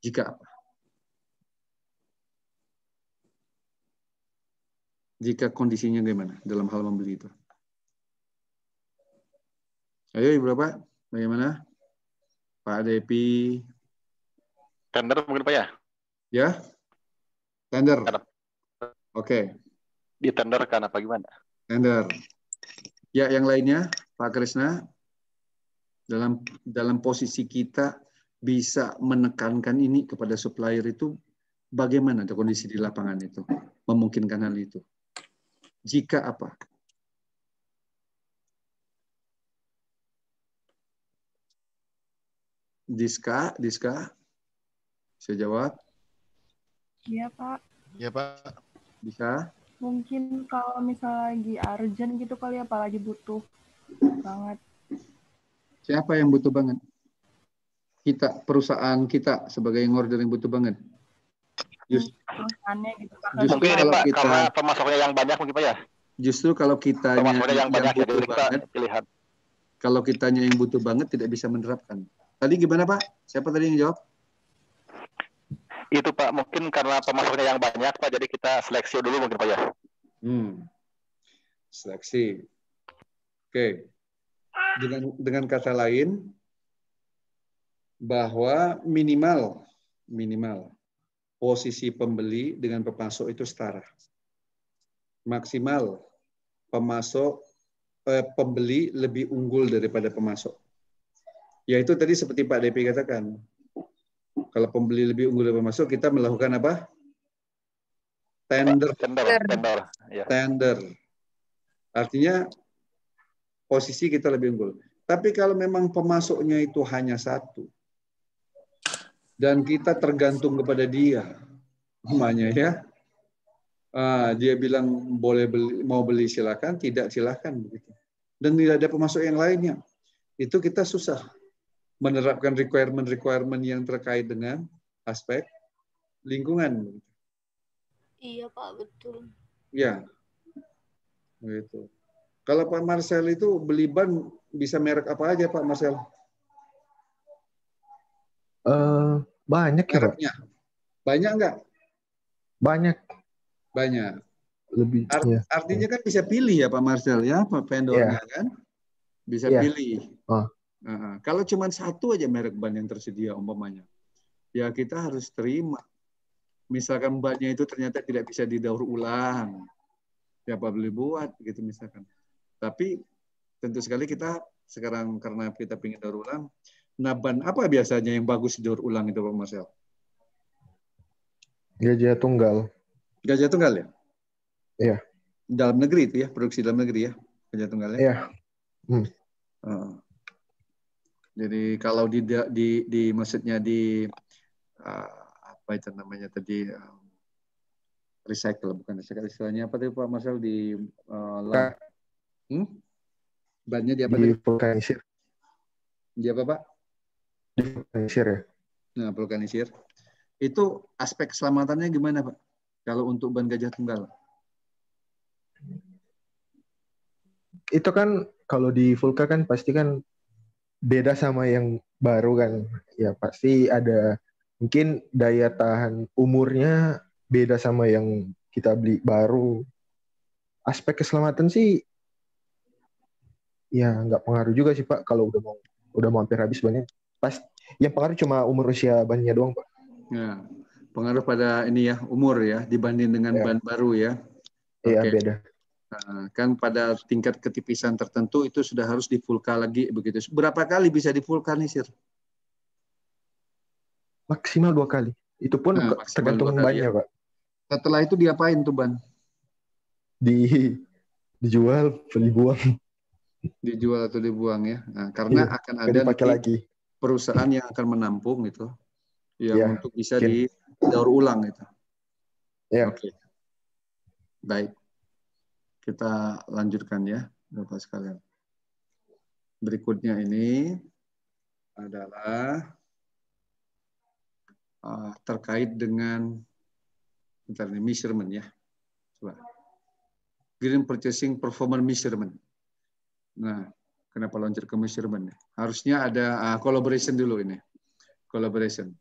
Jika apa? Jika kondisinya bagaimana dalam hal membeli itu? Ayo Ibu Bapak, bagaimana? Pak Depi.
Tender mungkin Pak ya?
Ya? Tender. Oke.
Di tender kan apa gimana?
Tender. Ya, yang lainnya, Pak Krisna, dalam posisi kita bisa menekankan ini kepada supplier itu, bagaimana kondisi di lapangan itu? Memungkinkan hal itu. Jika apa? Diska, saya jawab.
Iya, Pak.
Iya, Pak.
Bisa?
Mungkin kalau misalnya lagi urgent gitu kali ya, apalagi butuh banget.
Siapa yang butuh banget? Kita, perusahaan kita sebagai yang order yang butuh banget.
Perusahaannya gitu, Pak.
Mungkin ini Pak, karena pemasoknya yang banyak mungkin Pak ya?
Justru kalau kitanya yang
banyak
butuh
jadi
banget,
pilihan.
Kalau kitanya yang butuh banget tidak bisa menerapkan. Tadi gimana Pak? Siapa tadi yang jawab?
Itu Pak, mungkin karena pemasoknya yang banyak Pak, jadi kita seleksi dulu mungkin Pak ya.
Seleksi. Oke. Dengan kata lain, bahwa minimal posisi pembeli dengan pemasok itu setara. Maksimal pembeli lebih unggul daripada pemasok. Yaitu tadi seperti Pak Depi katakan, kalau pembeli lebih unggul dari pemasok, kita melakukan apa? Tender.
Ya.
Tender. Artinya posisi kita lebih unggul. Tapi kalau memang pemasoknya itu hanya satu, dan kita tergantung kepada dia, namanya ya, dia bilang boleh beli, mau beli silakan, tidak silakan begitu. Dan tidak ada pemasok yang lainnya. Itu kita susah menerapkan requirement yang terkait dengan aspek lingkungan.
Iya Pak, betul.
Ya, gitu. Kalau Pak Marcel itu beli ban bisa merek apa aja Pak Marcel?
Banyak ya Pak.
Banyak nggak?
Banyak.
Lebih. Artinya kan bisa pilih ya Pak Marcel ya, Pak vendornya kan? Bisa pilih. Kalau cuma satu aja merek ban yang tersedia umpamanya, ya kita harus terima. Misalkan bannya itu ternyata tidak bisa didaur ulang, siapa boleh buat gitu misalkan. Tapi tentu sekali kita sekarang karena kita ingin daur ulang, nah ban apa biasanya yang bagus didaur ulang itu Pak Marcel?
Gajah tunggal.
Gajah tunggal ya?
Iya.
Dalam negeri itu ya, produksi dalam negeri ya, gajah tunggalnya.
Iya.
Jadi kalau di maksudnya di apa itu namanya tadi recycle, bukan recycle, istilahnya apa tadi Pak Marcel di bannya di apa tadi?
Di vulkanisir.
Di apa Pak?
Di vulkanisir ya.
Nah, vulkanisir. Itu aspek keselamatannya gimana Pak? Kalau untuk ban gajah tunggal?
Itu kan kalau di vulka kan pasti kan beda sama yang baru kan. Ya pasti ada mungkin daya tahan umurnya beda sama yang kita beli baru. Aspek keselamatan sih ya nggak pengaruh juga sih Pak kalau udah mau hampir habis bannya. Pas yang pengaruh cuma umur usia bannya doang Pak.
Ya, pengaruh pada ini ya, umur ya dibanding dengan ban baru ya.
Iya, beda.
Nah, kan pada tingkat ketipisan tertentu itu sudah harus divulka lagi begitu. Berapa kali bisa divulkanisir?
Maksimal 2 kali. Itu pun tergantung bannya, Pak.
Setelah itu diapain tuh ban?
Dijual, dibuang.
Dijual atau dibuang ya. Nah, karena akan ada
lagi
perusahaan yang akan menampung itu, yang untuk bisa didaur ulang itu. Oke. Baik. Kita lanjutkan ya, Bapak sekalian. Berikutnya ini adalah terkait dengan measurement ya. Coba. Green Purchasing Performance Measurement. Nah, kenapa loncat ke measurement? Harusnya ada collaboration dulu ini. Collaboration.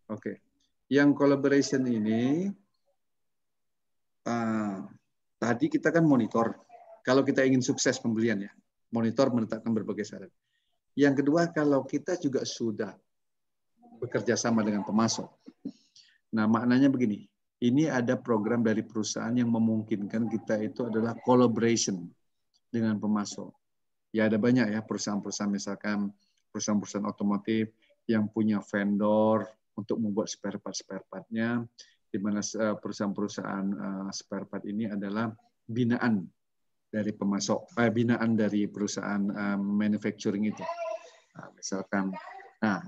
Oke. Yang collaboration ini tadi kita kan monitor. Kalau kita ingin sukses pembelian ya, monitor menetapkan berbagai syarat. Yang kedua, kalau kita juga sudah bekerja sama dengan pemasok. Nah, maknanya begini. Ini ada program dari perusahaan yang memungkinkan kita itu adalah collaboration dengan pemasok. Ya ada banyak ya perusahaan-perusahaan, misalkan perusahaan-perusahaan otomotif yang punya vendor untuk membuat spare part-nya, di mana perusahaan-perusahaan spare part ini adalah binaan dari pemasok, binaan dari perusahaan manufacturing itu. Nah, misalkan,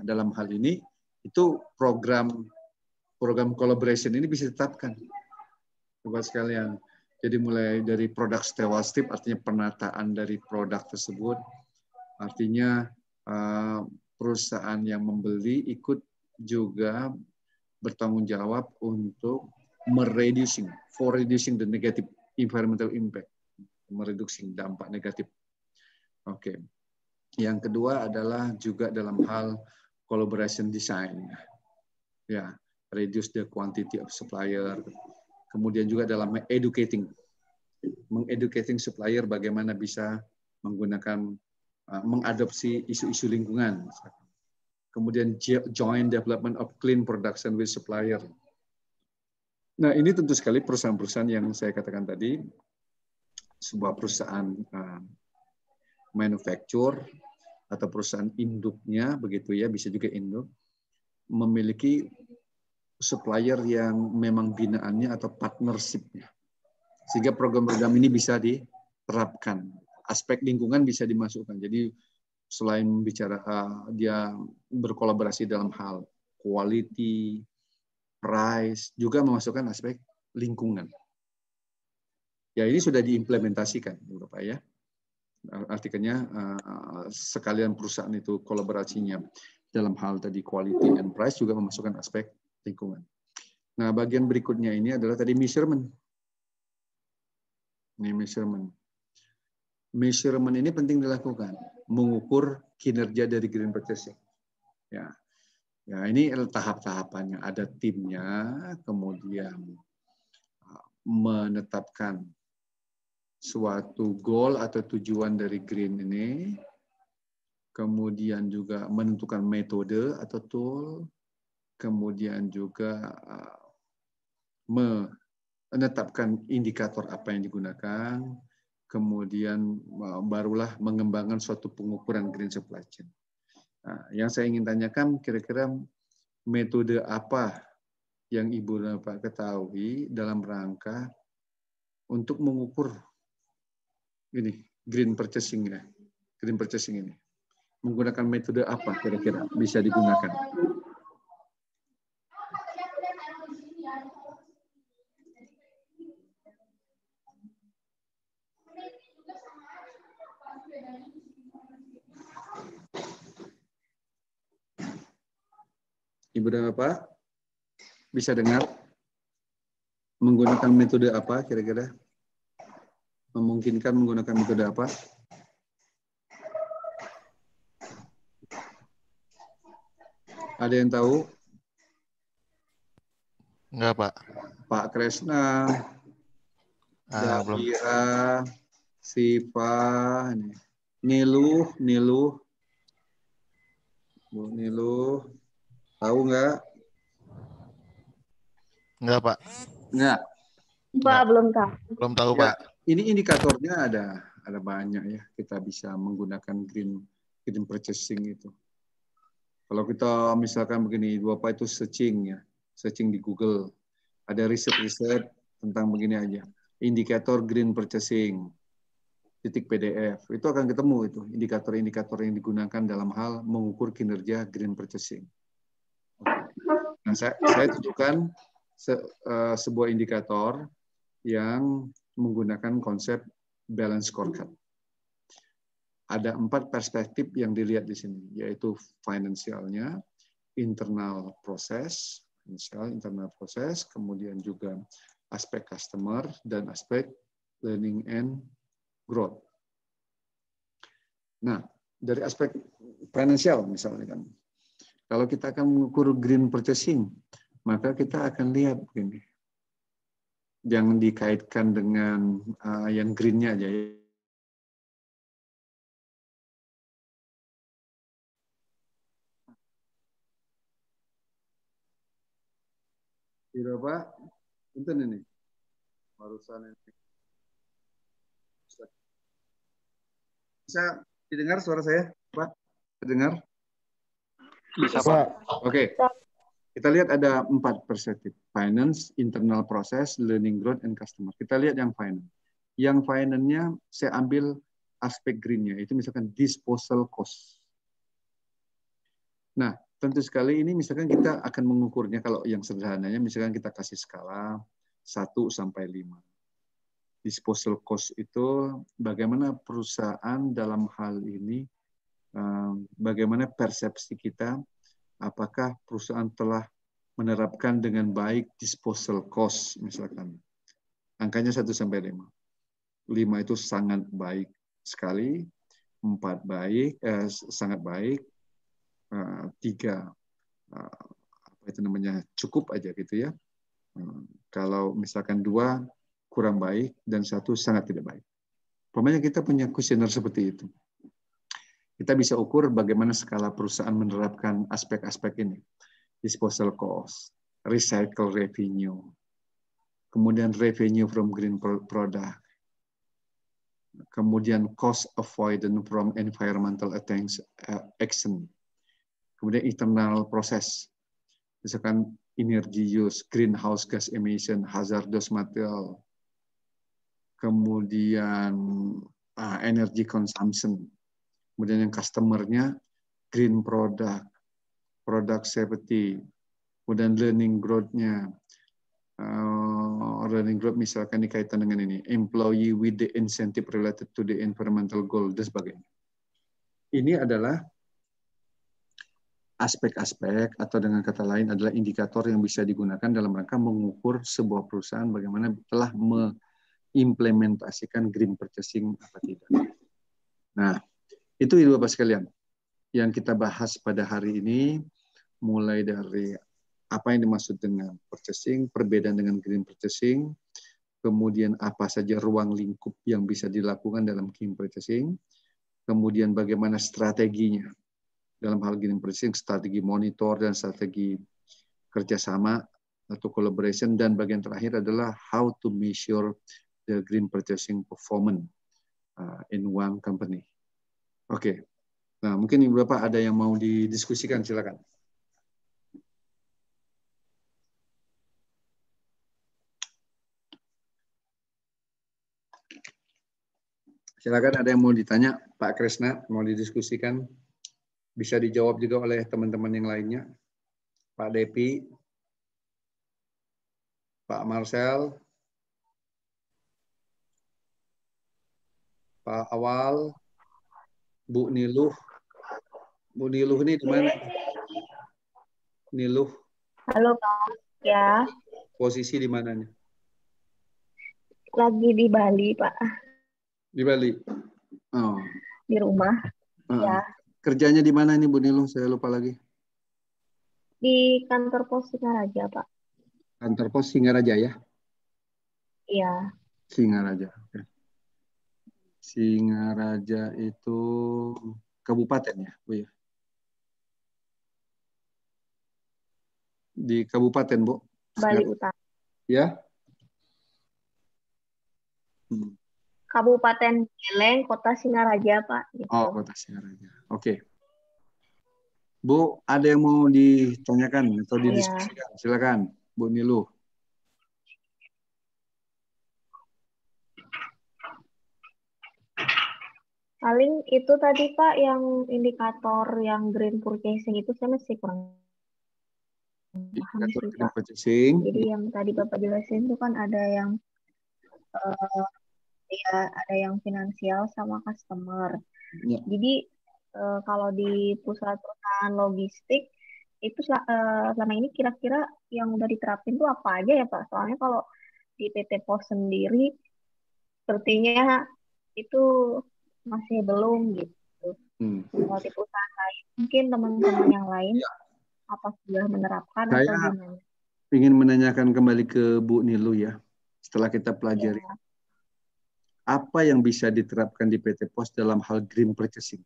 dalam hal ini itu program collaboration ini bisa ditetapkan, Bapak sekalian. Jadi mulai dari produk stewardship, artinya penataan dari produk tersebut, artinya perusahaan yang membeli ikut juga bertanggung jawab untuk reducing the negative environmental impact, mereduksi dampak negatif. Oke. Yang kedua adalah juga dalam hal collaboration design. Ya, reduce the quantity of supplier. Kemudian juga dalam mengeducating supplier bagaimana bisa menggunakan mengadopsi isu-isu lingkungan. Kemudian joint development of clean production with supplier. Nah, ini tentu sekali perusahaan-perusahaan yang saya katakan tadi, sebuah perusahaan manufacture atau perusahaan induknya begitu ya, bisa juga induk, memiliki supplier yang memang binaannya atau partnership-nya. Sehingga program-program ini bisa diterapkan. Aspek lingkungan bisa dimasukkan. Jadi selain bicara dia berkolaborasi dalam hal quality, price, juga memasukkan aspek lingkungan. Ya ini sudah diimplementasikan, Bapak ya. Artinya sekalian perusahaan itu kolaborasinya dalam hal tadi quality and price juga memasukkan aspek lingkungan. Nah, bagian berikutnya ini adalah tadi measurement. Ini measurement. Measurement ini penting dilakukan, mengukur kinerja dari green purchasing. Ya, ini tahap-tahapannya. Ada timnya, kemudian menetapkan suatu goal atau tujuan dari green ini, kemudian juga menentukan metode atau tool, kemudian juga menetapkan indikator apa yang digunakan, kemudian barulah mengembangkan suatu pengukuran green supply chain. Nah, yang saya ingin tanyakan, kira-kira metode apa yang Ibu dan Bapak ketahui dalam rangka untuk mengukur ini green purchasing ya, green purchasing ini. Menggunakan metode apa kira-kira bisa digunakan? Ibu dan Bapak bisa dengar? Menggunakan metode apa kira-kira? Memungkinkan menggunakan metode apa? Ada yang tahu?
Enggak, Pak.
Pak Kresna, Dahira, Siva, Niluh, Bu Niluh, tahu nggak?
Enggak, Pak.
Enggak.
Pak, belum tahu.
Belum tahu,
Ya,
Pak.
ini indikatornya ada banyak ya. Kita bisa menggunakan green purchasing itu. Kalau kita misalkan begini, Bapak itu searching ya, searching di Google. Ada riset-riset tentang begini aja. Indikator green purchasing, .pdf. Itu akan ketemu itu, indikator-indikator yang digunakan dalam hal mengukur kinerja green purchasing. Nah, saya tunjukkan sebuah indikator yang menggunakan konsep balance scorecard. Ada 4 perspektif yang dilihat di sini, yaitu finansialnya, internal proses, kemudian juga aspek customer, dan aspek learning and growth. Nah, dari aspek finansial misalnya kan, kalau kita akan mengukur green purchasing, maka kita akan lihat begini. Jangan dikaitkan dengan yang green-nya aja. Pak, punten ini. Barusan ini. Bisa didengar suara saya, Pak? Terdengar?
Bisa, Pak.
Oke. Kita lihat ada 4 perspektif. Finance, internal process, learning growth, and customer. Kita lihat yang finance. Yang finance-nya saya ambil aspek green-nya. Itu misalkan disposal cost. Nah, tentu sekali ini misalkan kita akan mengukurnya kalau yang sederhananya, misalkan kita kasih skala 1 sampai 5. Disposal cost itu bagaimana perusahaan dalam hal ini, bagaimana persepsi kita, apakah perusahaan telah menerapkan dengan baik disposal cost misalkan. Angkanya 1 sampai 5. 5 itu sangat baik sekali, 4 baik, sangat baik, 3 apa itu namanya cukup aja gitu ya. Kalau misalkan 2 kurang baik dan 1 sangat tidak baik. Pokoknya kita punya kuesioner seperti itu. Kita bisa ukur bagaimana skala perusahaan menerapkan aspek-aspek ini. Disposal cost, recycle revenue, kemudian revenue from green product, kemudian cost avoidance from environmental action, kemudian internal process, misalkan energy use, greenhouse gas emission, hazardous material, kemudian energy consumption, kemudian yang customer-nya green product, product safety, kemudian learning growth-nya, learning growth misalkan dikaitkan dengan ini, employee with the incentive related to the environmental goal, dan sebagainya. Ini adalah aspek-aspek atau dengan kata lain adalah indikator yang bisa digunakan dalam rangka mengukur sebuah perusahaan bagaimana telah mengimplementasikan green purchasing apa tidak. Nah, itu Ibu Bapak sekalian yang kita bahas pada hari ini, mulai dari apa yang dimaksud dengan purchasing, perbedaan dengan green purchasing, kemudian apa saja ruang lingkup yang bisa dilakukan dalam green purchasing, kemudian bagaimana strateginya dalam hal green purchasing, strategi monitor dan strategi kerjasama atau collaboration, dan bagian terakhir adalah how to measure the green purchasing performance in one company. Oke. Nah, mungkin Ibu Bapak ada yang mau didiskusikan, silakan. Silakan ada yang mau ditanya, Pak Kresna, mau didiskusikan. Bisa dijawab juga oleh teman-teman yang lainnya. Pak Depi, Pak Marcel, Pak Awal, Bu Niluh. Bu Niluh ini di mana? Niluh.
Halo Pak, ya.
Posisi di mana nih?
Lagi di Bali Pak,
Di Bali. Oh.
di rumah. Ya,
Kerjanya di mana nih Bu Niluh? Saya lupa lagi.
di kantor pos Singaraja Pak.
Kantor pos Singaraja ya?
Iya.
Singaraja. Oke. Singaraja itu kabupaten ya, Bu ya? Di kabupaten, Bu?
Bali Utara.
Ya?
Kabupaten Geleng, Kota Singaraja Pak. Gitu.
Oh, Kota Singaraja. Oke. Bu, ada yang mau ditanyakan atau didiskusikan? Silakan, Bu Niluh.
Paling itu tadi Pak yang indikator yang green purchasing itu saya masih kurang paham sih Pak. Jadi yang tadi Bapak jelasin itu kan ada yang ya ada yang finansial sama customer.
Ya.
Jadi kalau di perusahaan logistik itu selama ini kira-kira yang udah diterapin tuh apa aja ya Pak? Soalnya kalau di PT Pos sendiri sepertinya itu masih belum gitu. Kalau di perusahaan lain, mungkin teman-teman yang lain apa sudah menerapkan atau gimana?
Ingin menanyakan kembali ke Bu Niluh ya, setelah kita pelajari. Ya. Apa yang bisa diterapkan di PT Pos dalam hal green purchasing?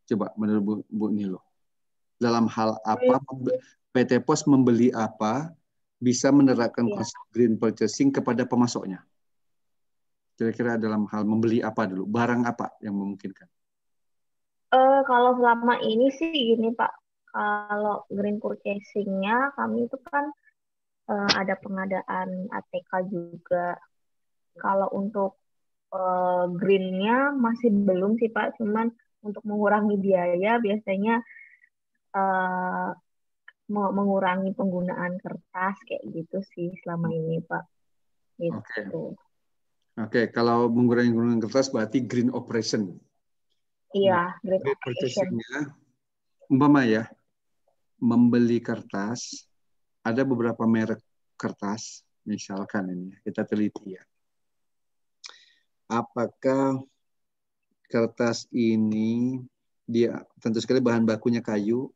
Coba menurut Bu Niluh. Dalam hal apa PT Pos membeli apa, bisa menerapkan konsep green purchasing kepada pemasoknya? Kira-kira dalam hal membeli apa dulu? Barang apa yang memungkinkan?
Kalau selama ini sih gini Pak, kalau green purchasing-nya kami itu kan ada pengadaan ATK juga. Kalau untuk green-nya masih belum sih Pak, cuman untuk mengurangi biaya biasanya mengurangi penggunaan kertas kayak gitu sih selama ini Pak. Gitu.
Oke, kalau mengurangi penggunaan kertas berarti green operation.
Iya, green
purchasing-nya, umpama ya, membeli kertas, ada beberapa merek kertas, misalkan ini, kita teliti ya. Apakah kertas ini, dia tentu sekali bahan bakunya kayu,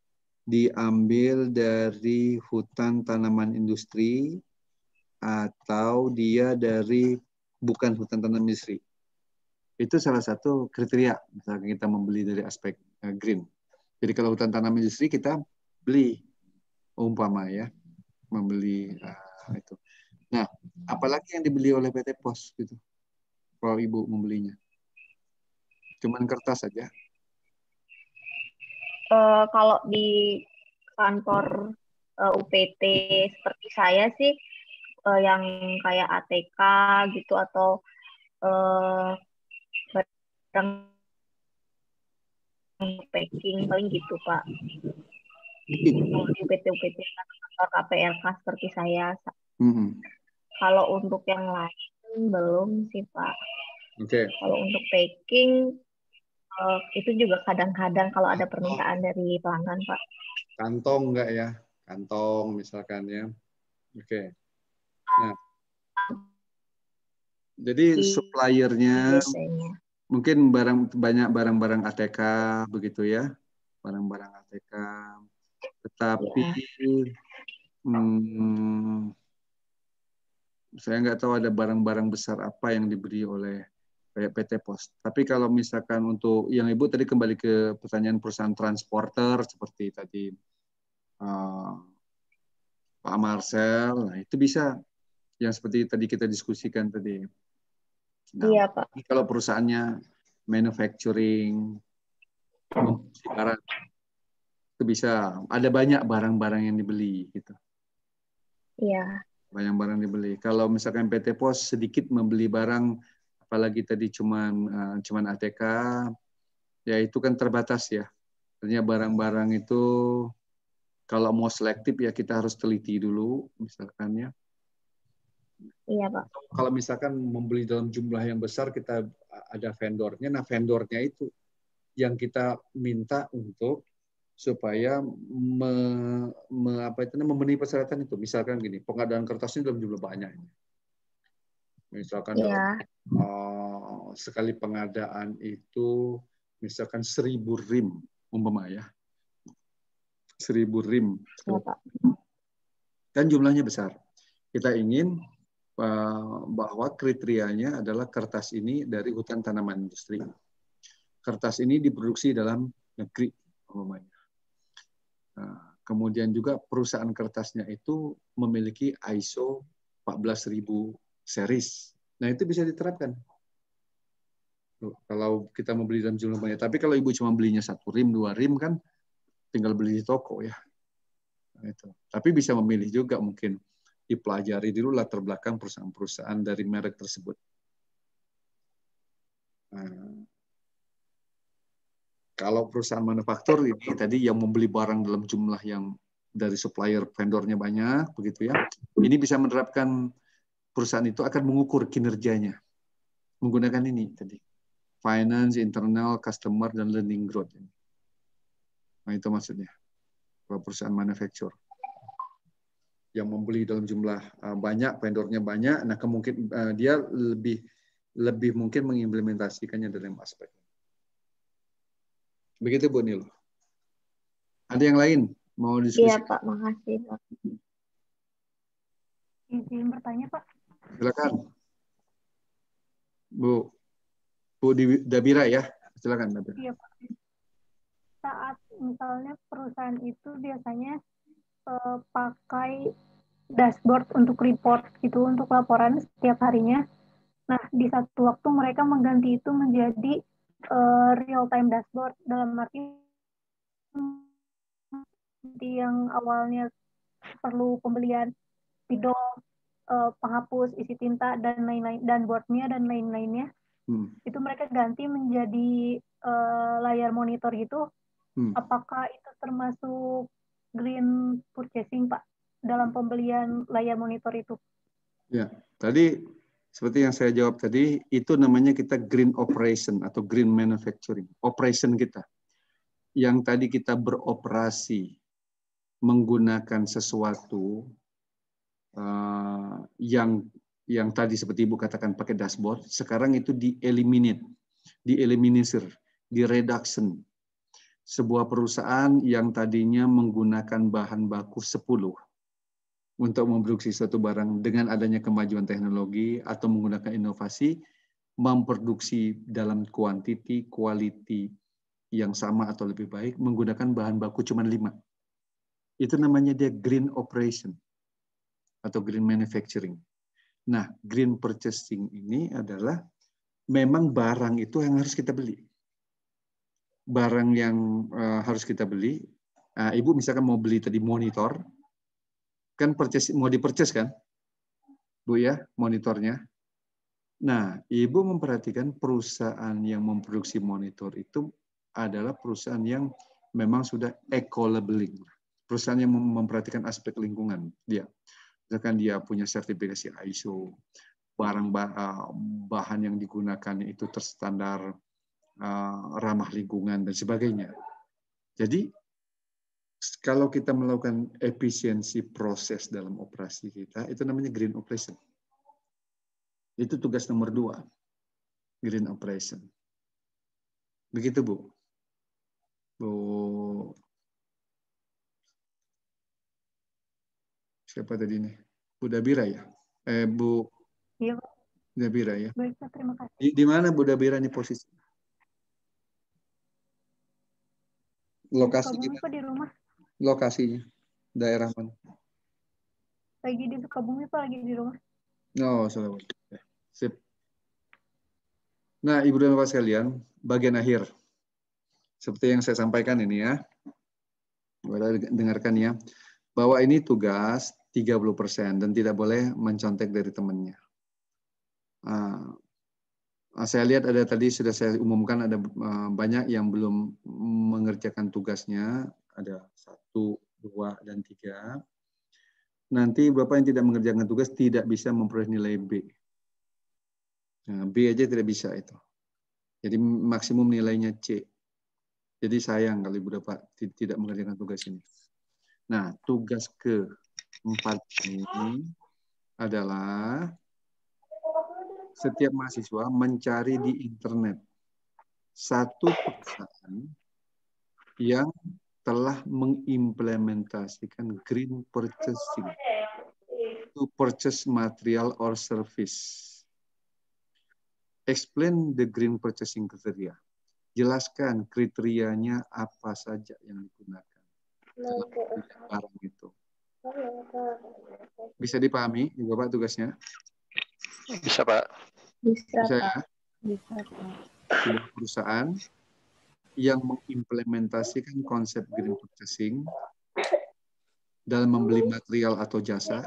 diambil dari hutan tanaman industri, atau dia dari bukan hutan tanaman industri. Itu salah satu kriteria misalkan kita membeli dari aspek green. Jadi kalau hutan tanaman industri kita beli umpama ya, membeli itu. Nah, apalagi yang dibeli oleh PT Pos gitu. Kalau Ibu membelinya. Cuman kertas saja.
Kalau di kantor UPT seperti saya sih yang kayak ATK gitu atau barang packing paling gitu Pak. Di UPT kantor KPLK seperti saya. Kalau untuk yang lain belum sih Pak. Kalau untuk packing itu juga kadang-kadang kalau ada permintaan dari pelanggan Pak.
Kantong enggak ya? Kantong misalkan ya. Oke. Nah, jadi suppliernya mungkin banyak barang-barang ATK begitu ya, barang-barang ATK. Tetapi saya nggak tahu ada barang-barang besar apa yang diberi oleh PT Pos. Tapi kalau misalkan untuk yang Ibu tadi kembali ke pertanyaan perusahaan transporter seperti tadi Pak Marcel, nah itu bisa yang seperti tadi kita diskusikan tadi. Nah,
iya Pak.
Kalau perusahaannya manufacturing, barang itu bisa ada banyak barang-barang yang dibeli gitu.
Iya.
Banyak barang dibeli. Kalau misalkan PT Pos sedikit membeli barang apalagi tadi cuman ATK, ya itu kan terbatas ya. Artinya barang-barang itu kalau mau selektif ya kita harus teliti dulu, misalkan ya.
Iya, Pak.
Kalau misalkan membeli dalam jumlah yang besar, kita ada vendornya. Nah, vendornya itu yang kita minta untuk supaya memenuhi persyaratan itu. Misalkan gini, pengadaan kertasnya dalam jumlah banyak. Misalkan dalam sekali pengadaan itu misalkan 1000 rim, umpama ya. 1000 rim. Kan jumlahnya besar. Kita ingin bahwa kriterianya adalah kertas ini dari hutan tanaman industri. Kertas ini diproduksi dalam negeri, umpamanya. Kemudian juga perusahaan kertasnya itu memiliki ISO 14000 series. Nah, itu bisa diterapkan. Kalau kita membeli dalam jumlah banyak. Tapi kalau ibu cuma belinya 1 rim, 2 rim kan tinggal beli di toko ya. Nah, itu. Tapi bisa memilih juga mungkin dipelajari dulu latar belakang perusahaan-perusahaan dari merek tersebut. Kalau perusahaan manufaktur ini tadi yang membeli barang dalam jumlah yang dari supplier vendornya banyak, begitu ya. Ini bisa menerapkan perusahaan itu akan mengukur kinerjanya menggunakan ini tadi, finance, internal, customer, dan learning growth. Nah, itu maksudnya. Kalau perusahaan manufaktur yang membeli dalam jumlah banyak, vendornya banyak, nah kemungkinan dia lebih mungkin mengimplementasikannya dalam aspek. Begitu Bu Nil. Ada yang lain mau diskusi?
Iya Pak, makasih Pak.
Izin bertanya Pak.
Silakan. Bu Dabira ya, silakan Dabira.
Iya Pak. Saat misalnya perusahaan itu biasanya pakai dashboard untuk report gitu, untuk laporan setiap harinya. Nah, di satu waktu mereka mengganti itu menjadi real time dashboard, dalam arti yang awalnya perlu pembelian spidol, penghapus, isi tinta dan lain-lain, dan boardnya dan lain-lainnya. Itu mereka ganti menjadi layar monitor gitu. Apakah itu termasuk green purchasing Pak dalam pembelian layar monitor itu?
Ya, tadi seperti yang saya jawab tadi, itu namanya kita green operation atau green manufacturing. Operation kita. Yang tadi kita beroperasi menggunakan sesuatu yang tadi seperti Ibu katakan pakai dashboard, sekarang itu dieliminir, direduction. Sebuah perusahaan yang tadinya menggunakan bahan baku 10 untuk memproduksi suatu barang, dengan adanya kemajuan teknologi atau menggunakan inovasi, memproduksi dalam quantity, quality yang sama atau lebih baik, menggunakan bahan baku cuma 5. Itu namanya dia green operation atau green manufacturing. Nah, green purchasing ini adalah memang barang itu yang harus kita beli. Barang yang harus kita beli, Ibu misalkan mau beli tadi monitor, kan mau di-purchase kan, Bu ya, monitornya. Nah, Ibu memperhatikan perusahaan yang memproduksi monitor itu adalah perusahaan yang memang sudah eco-labeling. Perusahaan yang memperhatikan aspek lingkungan. Misalkan dia punya sertifikasi ISO, bahan yang digunakan itu terstandar ramah lingkungan dan sebagainya. Jadi kalau kita melakukan efisiensi proses dalam operasi kita, itu namanya green operation. Itu tugas nomor 2, green operation. Begitu Bu. Siapa tadi nih? Bu Dabira ya? Bu
Iya, Pak.
Dabira ya?
Baik, Pak, terima kasih.
Di mana Bu Dabira nih posisi? Lokasinya?
Sukabumi Pak, di rumah.
Lokasinya? Daerah mana?
Lagi di Sukabumi Pak, lagi di rumah.
Oh, Sukabumi. Sip. Nah, Ibu dan Bapak sekalian, bagian akhir. Seperti yang saya sampaikan ini ya. Dengarkan ya. Bahwa ini tugas 30% dan tidak boleh mencontek dari temannya. Saya lihat ada tadi sudah saya umumkan ada banyak yang belum mengerjakan tugasnya. Ada 1, 2, dan 3. Nanti Bapak yang tidak mengerjakan tugas tidak bisa memperoleh nilai B. Nah, B aja tidak bisa itu. Jadi maksimum nilainya C. Jadi sayang kalau Ibu Bapak tidak mengerjakan tugas ini. Nah, tugas ke-4 ini adalah setiap mahasiswa mencari di internet satu perusahaan yang telah mengimplementasikan green purchasing to purchase material or service. Explain the green purchasing criteria. Jelaskan kriterianya apa saja yang digunakan dalam barang itu. Bisa dipahami, Bapak, tugasnya?
Bisa, Pak.
Bisa,
Bisa,
Pak.
ya?
Bisa, Pak.
Sebuah perusahaan yang mengimplementasikan konsep green purchasing dalam membeli material atau jasa,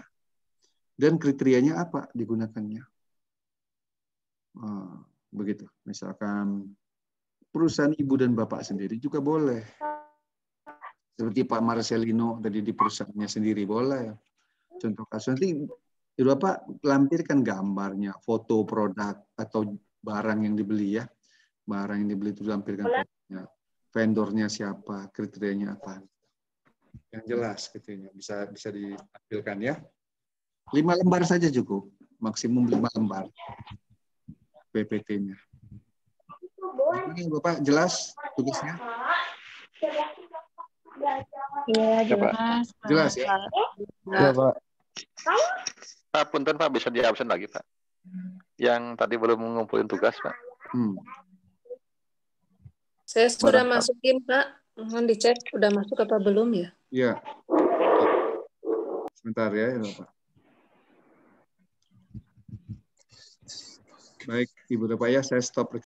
dan kriterianya apa digunakannya. Begitu. Misalkan perusahaan ibu dan bapak sendiri juga boleh. Seperti Pak Marcelino tadi di perusahaannya sendiri boleh. Contoh kasus nanti Bapak lampirkan gambarnya, foto produk atau barang yang dibeli ya. Barang yang dibeli itu lampirkan fotonya. Vendornya siapa, kriterianya apa. Yang jelas kriterianya bisa ditampilkan ya. 5 lembar saja cukup. Maksimum 5 lembar. PPT-nya. Ini Bapak jelas tugasnya?
Iya, jelas.
Jelas ya?
Ya, Pak.
Pak, punten Pak, bisa di absen lagi Pak. Yang tadi belum mengumpulin tugas Pak.
Saya sudah masukin Pak. Mohon dicek udah masuk apa belum ya?
Iya. Sebentar ya Bapak. Baik, Ibu Bapak ya, saya stop